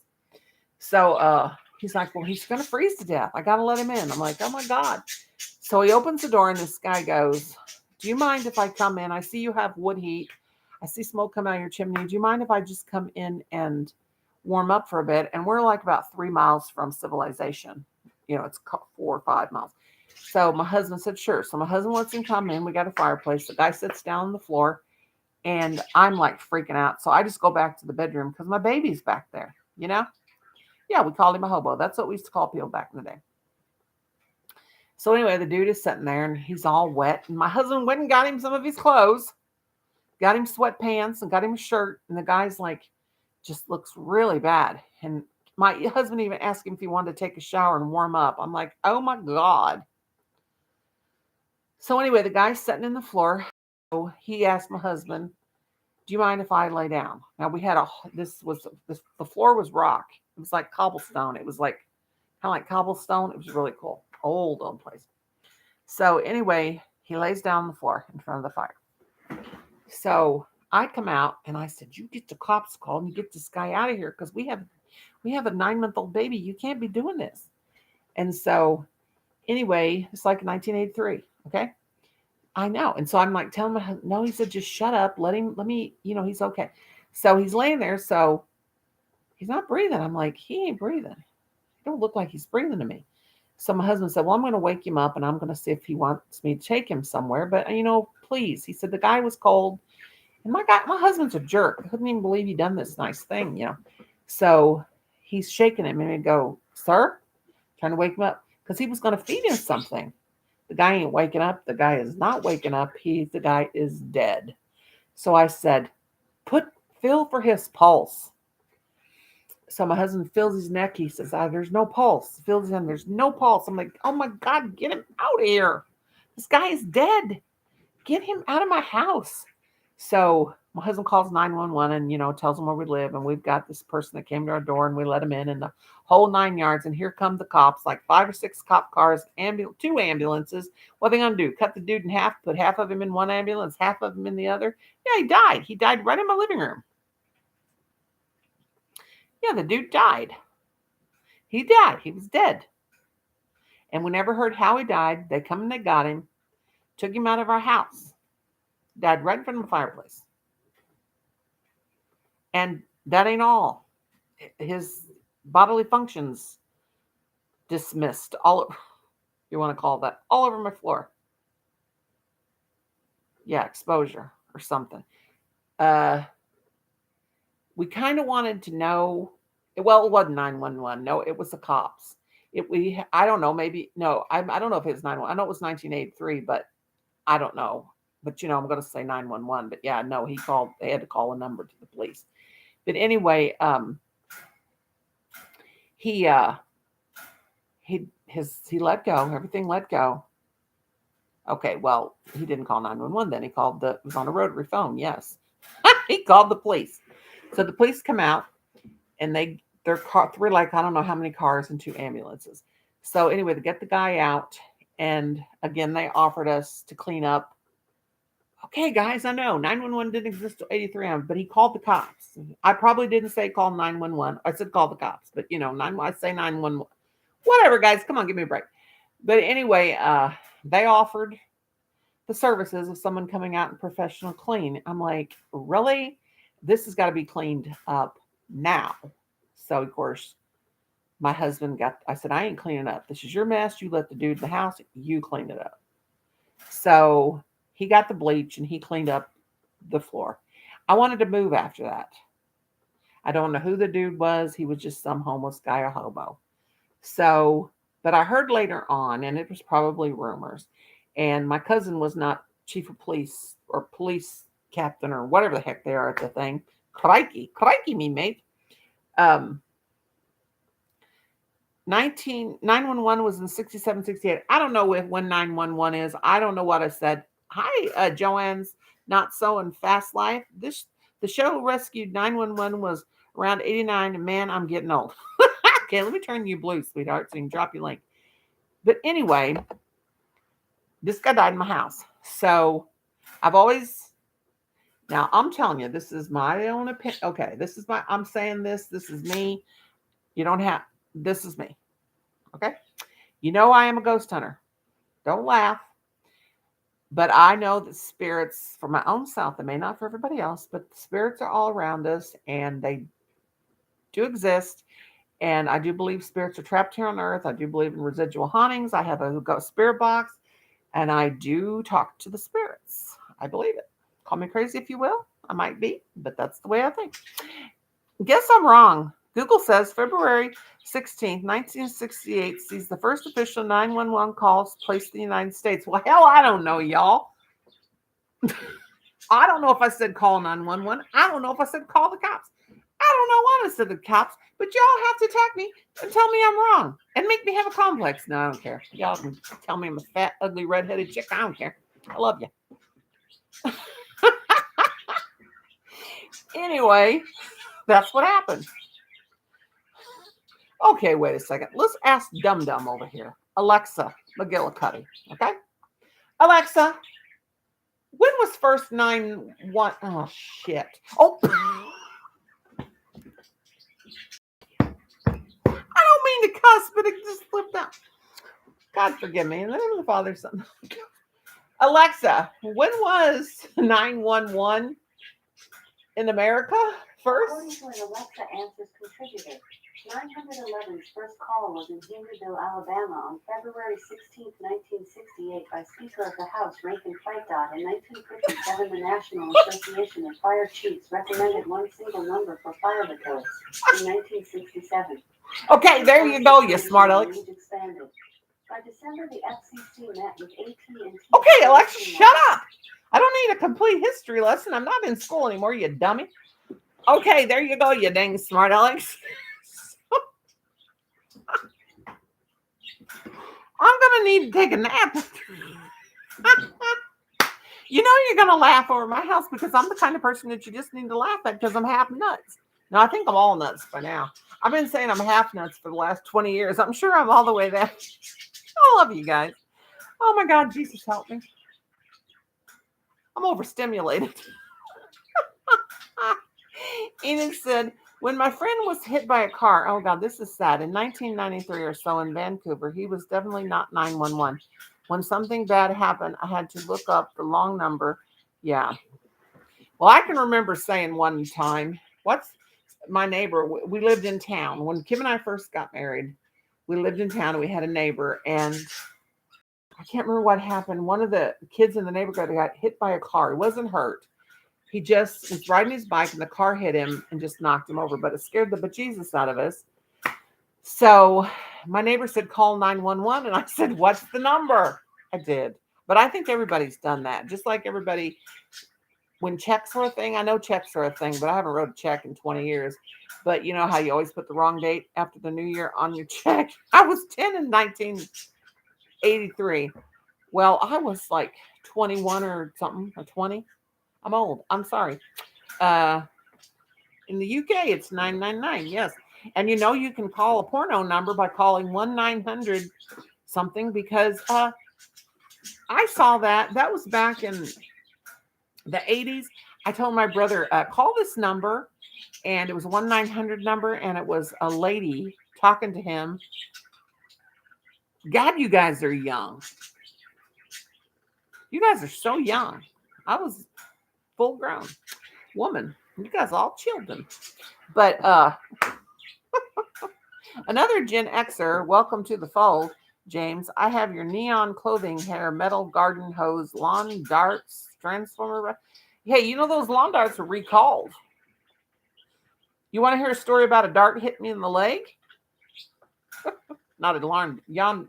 So he's like, well, he's going to freeze to death. I got to let him in. I'm like, oh my God. So he opens the door and this guy goes, do you mind if I come in? I see you have wood heat. I see smoke coming out of your chimney. Do you mind if I just come in and warm up for a bit? And we're like about 3 miles from civilization. It's 4 or 5 miles. So my husband said, sure. So my husband lets him come in. We got a fireplace. The guy sits down on the floor and I'm like freaking out. So I just go back to the bedroom because my baby's back there, Yeah, we called him a hobo. That's what we used to call people back in the day. So anyway, the dude is sitting there and he's all wet. And my husband went and got him some of his clothes, got him sweatpants and got him a shirt. And the guy's like, just looks really bad. And my husband even asked him if he wanted to take a shower and warm up. I'm like, oh my God. So anyway, the guy's sitting in the floor. So he asked my husband, do you mind if I lay down? Now we had the floor was rock. It was like cobblestone. It was like kind of like cobblestone. It was really cool. Old place. So anyway, he lays down on the floor in front of the fire. So I come out and I said, you get the cops called and you get this guy out of here because we have a 9-month-old baby. You can't be doing this. And so anyway, it's like 1983. Okay. I know. And so I'm like telling my husband, no, he said, just shut up. Let me, he's okay. So he's laying there. So he's not breathing. I'm like, he ain't breathing. It don't look like he's breathing to me. So my husband said, well, I'm going to wake him up and I'm going to see if he wants me to take him somewhere. But, please. He said, the guy was cold. And my husband's a jerk. I couldn't even believe he done this nice thing, So he's shaking him and I go, sir, trying to wake him up because he was going to feed him something. The guy ain't waking up. The guy is not waking up. The guy is dead. So I said, feel for his pulse. So my husband feels his neck. He says, there's no pulse. Feels him. There's no pulse. I'm like, oh my God, get him out of here. This guy is dead. Get him out of my house. So my husband calls 911 and, tells them where we live. And we've got this person that came to our door and we let him in and the whole 9 yards. And here come the cops, like 5 or 6 cop cars, 2 ambulances. What are they going to do? Cut the dude in half, put half of him in one ambulance, half of him in the other? Yeah, he died. He died right in my living room. Yeah, the dude died. He died. He was dead. And we never heard how he died. They come and they got him, took him out of our house, died right in front of the fireplace. And that ain't all. His bodily functions dismissed you want to call that, all over my floor. Yeah, exposure or something. We kind of wanted to know. Well, it wasn't 911. No, it was the cops. I don't know. Maybe no. I don't know if it was 911. I know it was 1983, but I don't know. But I'm going to say 911. But yeah, no. They had to call a number to the police. But anyway, he let go. Everything let go. Okay, well, he didn't call 911 then. He called it was on a rotary phone. Yes, he called the police. So the police come out, and they're three, like I don't know how many cars and 2 ambulances. So anyway, they get the guy out, and again they offered us to clean up. Okay, guys, I know 911 didn't exist till 83, but he called the cops. I probably didn't say call 911. I said call the cops, but I say 911. Whatever, guys, come on, give me a break. But anyway, they offered the services of someone coming out and professional clean. I'm like, really? This has got to be cleaned up now. So of course, my husband I said, I ain't cleaning up. This is your mess. You let the dude in the house, you clean it up. So he got the bleach and he cleaned up the floor. I wanted to move after that. I don't know who the dude was. He was just some homeless guy, a hobo. So, but I heard later on, and it was probably rumors, and my cousin was not chief of police or police captain or whatever the heck they are at the thing. Crikey, me mate. 911 was in 67, 68. I don't know when 911 is. I don't know what I said. Hi, Joanne's Not So and Fast Life. The show rescued 911 was around 89, and man, I'm getting old. Okay, let me turn you blue, sweetheart, so you can drop your link. But anyway, this guy died in my house. So I've always, now I'm telling you, this is my own opinion. Okay, I'm saying this is me. You don't have, this is me. Okay. You know, I am a ghost hunter. Don't laugh. But I know that spirits, for my own self, they may not for everybody else, but spirits are all around us and they do exist. And I do believe spirits are trapped here on earth. I do believe in residual hauntings. I have a ghost spirit box and I do talk to the spirits. I believe it. Call me crazy if you will. I might be, but that's the way I think. Guess I'm wrong. Google says February 16th, 1968 sees the first official 911 calls placed in the United States. Well, hell, I don't know, y'all. I don't know if I said call 911. I don't know if I said call the cops. I don't know what I said to the cops, but y'all have to attack me and tell me I'm wrong and make me have a complex. No, I don't care. Y'all can tell me I'm a fat, ugly, redheaded chick. I don't care. I love you. Anyway, that's what happened. Okay, wait a second. Let's ask Dum Dum over here. Alexa McGillicuddy. Okay? Alexa, when was first 911? Oh, shit. Oh. I don't mean to cuss, but it just slipped out. God forgive me. In the name of the Father, Son. Alexa, when was 911 in America first? According to an Alexa Answers contributor, 911's first call was in Henryville, Alabama on February 16, 1968 by Speaker of the House Rankin Fightdot. In 1957, the National Association of Fire Chiefs recommended one single number for fire reports. In 1967. Okay, there you go, you smart Alex. Expanded. By December, the FCC met with AT&T. Okay, Alexa, shut up. I don't need a complete history lesson. I'm not in school anymore, you dummy. Okay, there you go, you dang smart Alex. I'm going to need to take a nap. You know you're going to laugh over my house because I'm the kind of person that you just need to laugh at because I'm half nuts. Now, I think I'm all nuts by now. I've been saying I'm half nuts for the last 20 years. I'm sure I'm all the way there. I love you guys. Oh, my God, Jesus, help me. I'm overstimulated. Enid said, when my friend was hit by a car, oh God, this is sad, in 1993 or so in Vancouver, he was definitely not 911. When something bad happened, I had to look up the long number. Yeah. Well, I can remember saying one time, what's my neighbor? We lived in town. When Kim and I first got married, we lived in town and we had a neighbor, and I can't remember what happened. One of the kids in the neighborhood got hit by a car. He wasn't hurt. He just was riding his bike and the car hit him and just knocked him over, but it scared the bejesus out of us. So my neighbor said, call 911. And I said, what's the number? I did. But I think everybody's done that. Just like everybody, when checks are a thing, I know checks are a thing, but I haven't wrote a check in 20 years. But you know how you always put the wrong date after the new year on your check? I was 10 in 1983. Well, I was like 21 or something, or 20. I'm old. I'm sorry. In the UK, it's 999. Yes. And you know, you can call a porno number by calling 1-900 something because I saw that. That was back in the 80s. I told my brother, call this number. And it was a 1-900 number. And it was a lady talking to him. God, you guys are young. You guys are so young. I was full grown woman. You guys are all children. But another Gen Xer, welcome to the fold, James. I have your neon clothing, hair, metal garden hose, lawn darts, transformer. Hey, you know those lawn darts are recalled. You want to hear a story about a dart hitting me in the leg? Not alarm. Not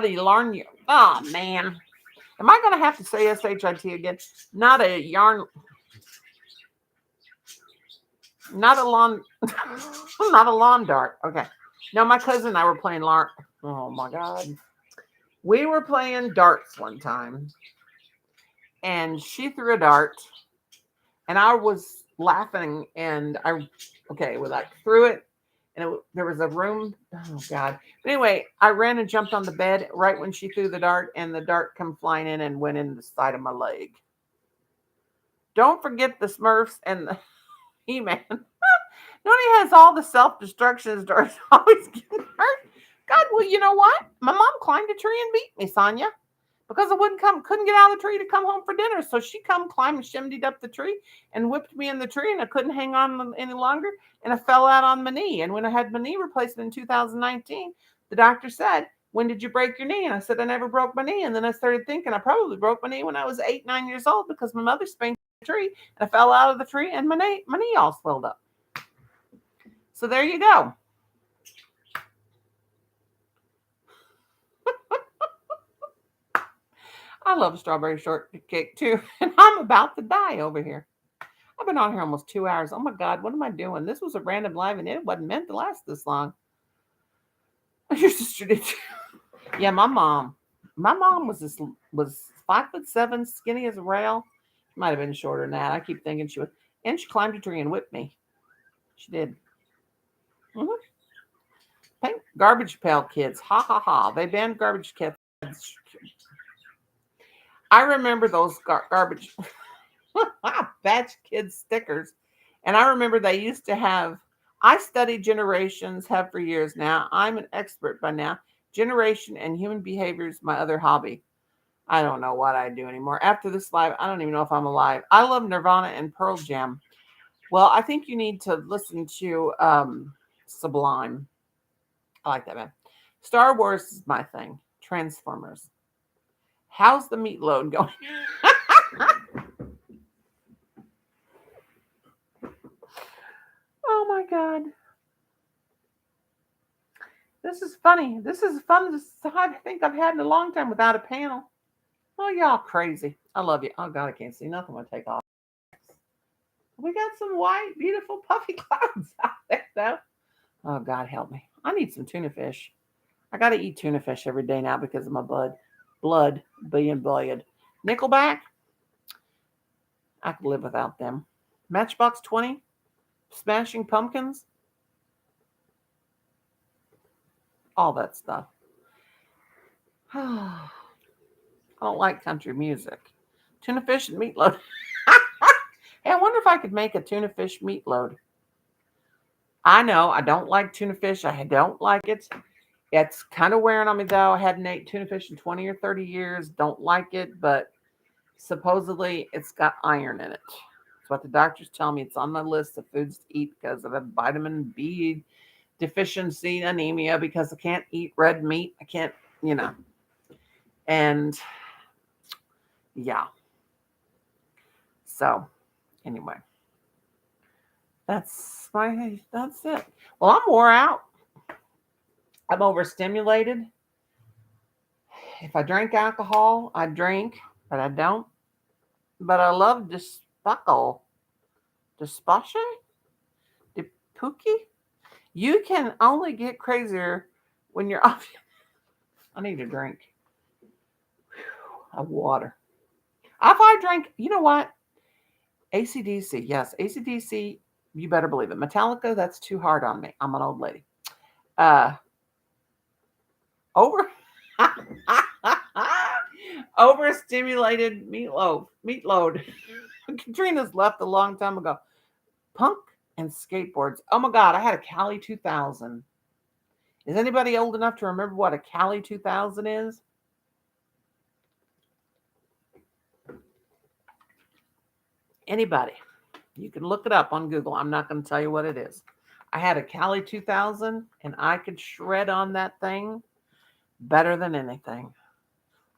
a alarm. Oh man, am I going to have to say SHIT again? Not a yarn. Not a lawn. Not a lawn dart. Okay. No, my cousin and I were playing lawn. Oh my God. We were playing darts one time, and she threw a dart, and I was laughing, and we like threw it, and there was a room. Oh God! But anyway, I ran and jumped on the bed right when she threw the dart, and the dart come flying in and went in the side of my leg. Don't forget the Smurfs and the He-Man. Nobody has all the self-destruction darts always getting hurt. God, well, you know what? My mom climbed a tree and beat me, Sonia, because I couldn't get out of the tree to come home for dinner. So she climbed and shimmied up the tree and whipped me in the tree, and I couldn't hang on any longer, and I fell out on my knee. And when I had my knee replacement in 2019, the doctor said, "When did you break your knee?" And I said, "I never broke my knee." And then I started thinking I probably broke my knee when I was 8, 9 years old because my mother spanked the tree, and I fell out of the tree, and my knee all swelled up. So there you go. I love strawberry shortcake too, and I'm about to die over here. I've been on here almost 2 hours. Oh my God, what am I doing? This was a random live, and it wasn't meant to last this long. Your sister did too. Yeah, my mom. My mom was 5'7", skinny as a rail. She might have been shorter than that. I keep thinking she was, and she climbed a tree and whipped me. She did. Mm-hmm. Pink Garbage Pail Kids. Ha ha ha. They banned Garbage Kids. I remember those garbage Batch Kids stickers. And I remember they used to have, I studied generations, have for years now. I'm an expert by now. Generation and human behavior is my other hobby. I don't know what I do anymore. After this live, I don't even know if I'm alive. I love Nirvana and Pearl Jam. Well, I think you need to listen to Sublime. I like that, man. Star Wars is my thing. Transformers. How's the meat load going? Oh my God. This is funny. This is fun. I think I've had in a long time without a panel. Oh, y'all crazy. I love you. Oh God, I can't see nothing. I'm gonna take off. We got some white, beautiful, puffy clouds out there, though. Oh God, help me. I need some tuna fish. I got to eat tuna fish every day now because of my blood being blood. Nickelback. I could live without them. Matchbox 20. Smashing Pumpkins. All that stuff. I don't like country music. Tuna fish and meat load. Hey, I wonder if I could make a tuna fish meat load. I know I don't like tuna fish. I don't like it. It's kind of wearing on me though. I hadn't ate tuna fish in 20 or 30 years. Don't like it, but supposedly it's got iron in it. That's what the doctors tell me. It's on my list of foods to eat because of a vitamin B deficiency, anemia, because I can't eat red meat. I can't, and yeah. So anyway, that's it. Well, I'm wore out. I'm overstimulated. If I drink alcohol, I drink, but I don't. But I love Despacho. Despache? Depuki? You can only get crazier when you're off. I need a drink of water. If I drink, you know what? AC/DC, yes, AC/DC, you better believe it. Metallica, that's too hard on me. I'm an old lady. Over overstimulated meat load. Katrina's left a long time ago. Punk and skateboards. Oh my God, I had a Cali 2000. Is anybody old enough to remember what a Cali 2000 is? Anybody? You can look it up on Google. I'm not going to tell you what it is. I had a Cali 2000 and I could shred on that thing better than anything.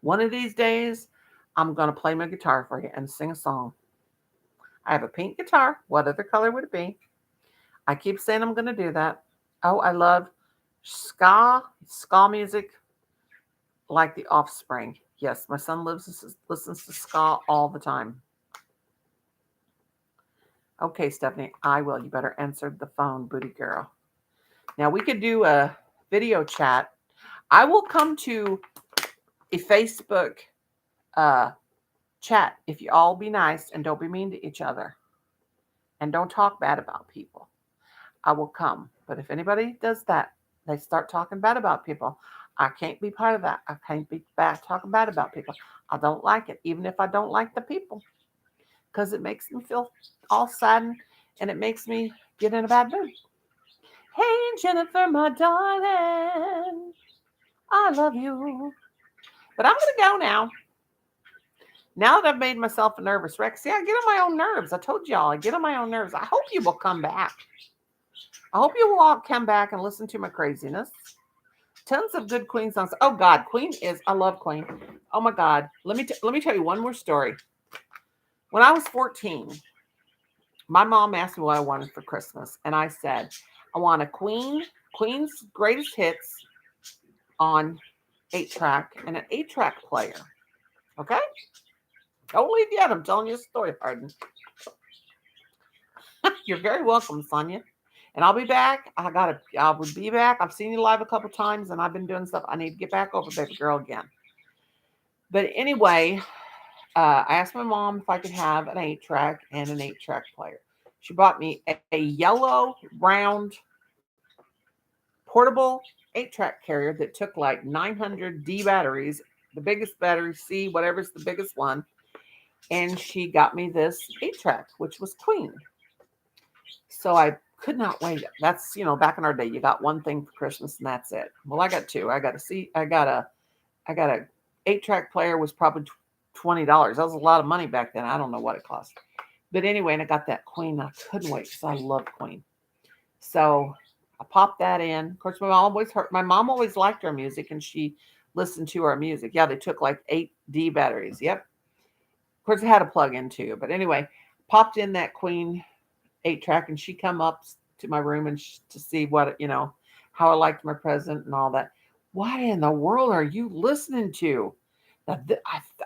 One of these days, I'm going to play my guitar for you and sing a song. I have a pink guitar. What other color would it be? I keep saying I'm going to do that. Oh, I love ska music like The Offspring. Yes, my son listens to ska all the time. Okay, Stephanie, I will. You better answer the phone, booty girl. Now, we could do a video chat. I will come to a Facebook chat. If you all be nice and don't be mean to each other and don't talk bad about people, I will come. But if anybody does that, they start talking bad about people, I can't be part of that. I can't be bad talking bad about people. I don't like it, even if I don't like the people, because it makes me feel all saddened and it makes me get in a bad mood. Hey, Jennifer, my darling, I love you. But I'm going to go now. Now that I've made myself a nervous wreck, see, I get on my own nerves. I told y'all, I get on my own nerves. I hope you will come back. I hope you will all come back and listen to my craziness. Tons of good Queen songs. Oh God, Queen is, I love Queen. Oh my God. Let me tell you one more story. When I was 14, my mom asked me what I wanted for Christmas. And I said, I want a Queen's greatest hits on 8-track and an 8-track player. Okay? Don't leave yet. I'm telling you a story, pardon. You're very welcome, Sonia. And I'll be back. I would be back. I've seen you live a couple times and I've been doing stuff. I need to get back over baby girl again. But anyway, I asked my mom if I could have an 8-track and an 8-track player. She bought me a yellow round portable 8-track carrier that took like 900 D batteries, the biggest battery, C, whatever's the biggest one. And she got me this 8-track, which was Queen. So I could not wait. That's, back in our day, you got one thing for Christmas and that's it. Well, I got two. I got a 8-track player was probably $20. That was a lot of money back then. I don't know what it cost. But anyway, and I got that Queen. I couldn't wait because I love Queen. So I popped that in. Of course, my mom always liked our music and she listened to our music. Yeah, they took like 8 D batteries. Yep. Of course, it had a plug in too. But anyway, popped in that Queen 8-track and she come up to my room and to see what, how I liked my present and all that. What in the world are you listening to?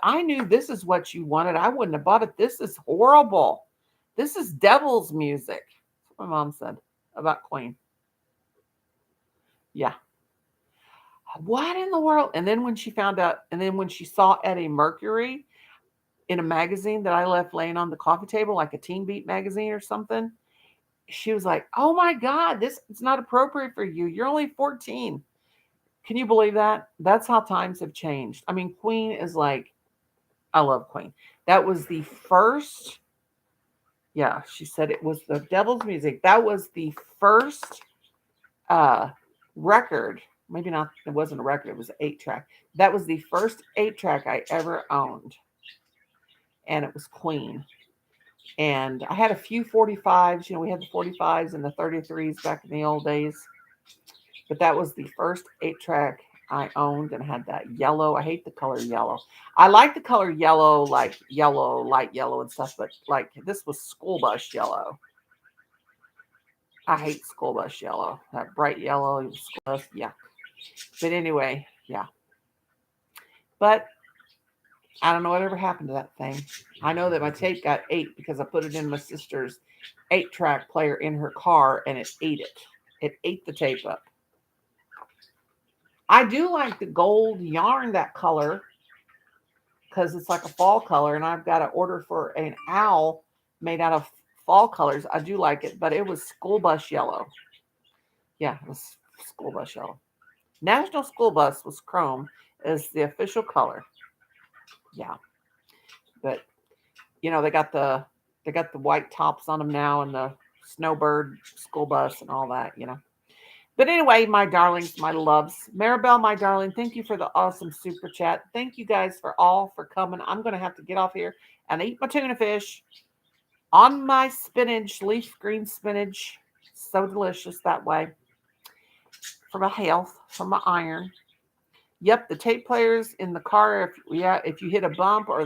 I knew this is what you wanted. I wouldn't have bought it. This is horrible. This is devil's music. That's what my mom said about Queen. Yeah. What in the world? And then when she found out, and then when she saw Eddie Mercury in a magazine that I left laying on the coffee table, like a Teen Beat magazine or something, she was like, oh my God, this is not appropriate for you. You're only 14. Can you believe that? That's how times have changed. I mean, Queen is like, I love Queen. That was the first, yeah, she said it was the devil's music. That was the first record. Maybe not, it wasn't a record, it was an 8-track. That was the first 8-track I ever owned. And it was Queen. And I had a few 45s. We had the 45s and the 33s back in the old days. But that was the first 8-track I owned and had that yellow. I hate the color yellow. I like the color yellow, like yellow, light yellow and stuff. But like this was school bus yellow. I hate school bus yellow. That bright yellow. School bus, yeah. But anyway, yeah. But I don't know whatever happened to that thing. I know that my tape got ate because I put it in my sister's 8-track player in her car and it ate it. It ate the tape up. I do like the gold yarn, that color, because it's like a fall color. And I've got an order for an owl made out of fall colors. I do like it, but it was school bus yellow. Yeah, it was school bus yellow. National School Bus was chrome as the official color. Yeah. But they got the white tops on them now and the snowbird school bus and all that, But anyway, my darlings, my loves, Maribel, my darling, thank you for the awesome super chat. Thank you guys for coming. I'm going to have to get off here and eat my tuna fish on my spinach, leaf green spinach. So delicious that way. For my health, for my iron. Yep, the tape players in the car. If you hit a bump or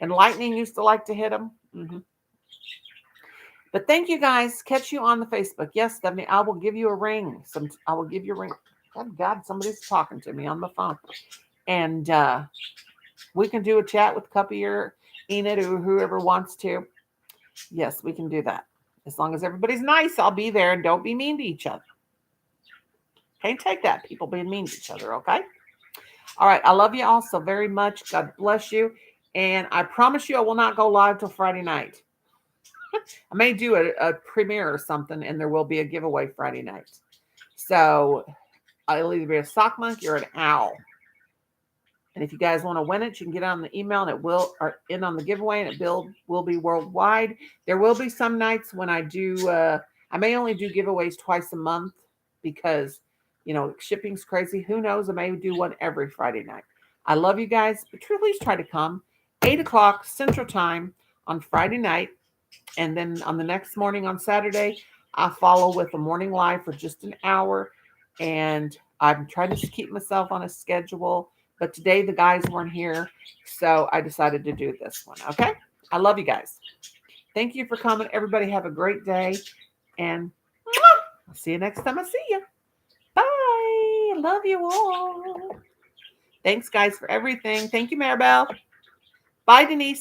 and lightning used to like to hit them. Mm-hmm. But thank you guys. Catch you on the Facebook. Yes, Stephanie, I will give you a ring. I will give you a ring. God, somebody's talking to me on the phone. And we can do a chat with Cuppy or Enid or whoever wants to. Yes, we can do that. As long as everybody's nice, I'll be there and don't be mean to each other. Can't take that. People being mean to each other, okay? All right. I love you all so very much. God bless you. And I promise you I will not go live till Friday night. I may do a premiere or something, and there will be a giveaway Friday night. So I'll either be a sock monkey or an owl. And if you guys want to win it, you can get on the email and it will or in on the giveaway, and it will be worldwide. There will be some nights when I do I may only do giveaways twice a month because shipping's crazy. Who knows? I may do one every Friday night. I love you guys, but please try to come 8 o'clock Central Time on Friday night. And then on the next morning on Saturday, I follow with a morning live for just an hour. And I'm trying to keep myself on a schedule. But today the guys weren't here. So I decided to do this one. Okay. I love you guys. Thank you for coming. Everybody have a great day. And I'll see you next time I see you. Bye. Love you all. Thanks, guys, for everything. Thank you, Maribel. Bye, Denise.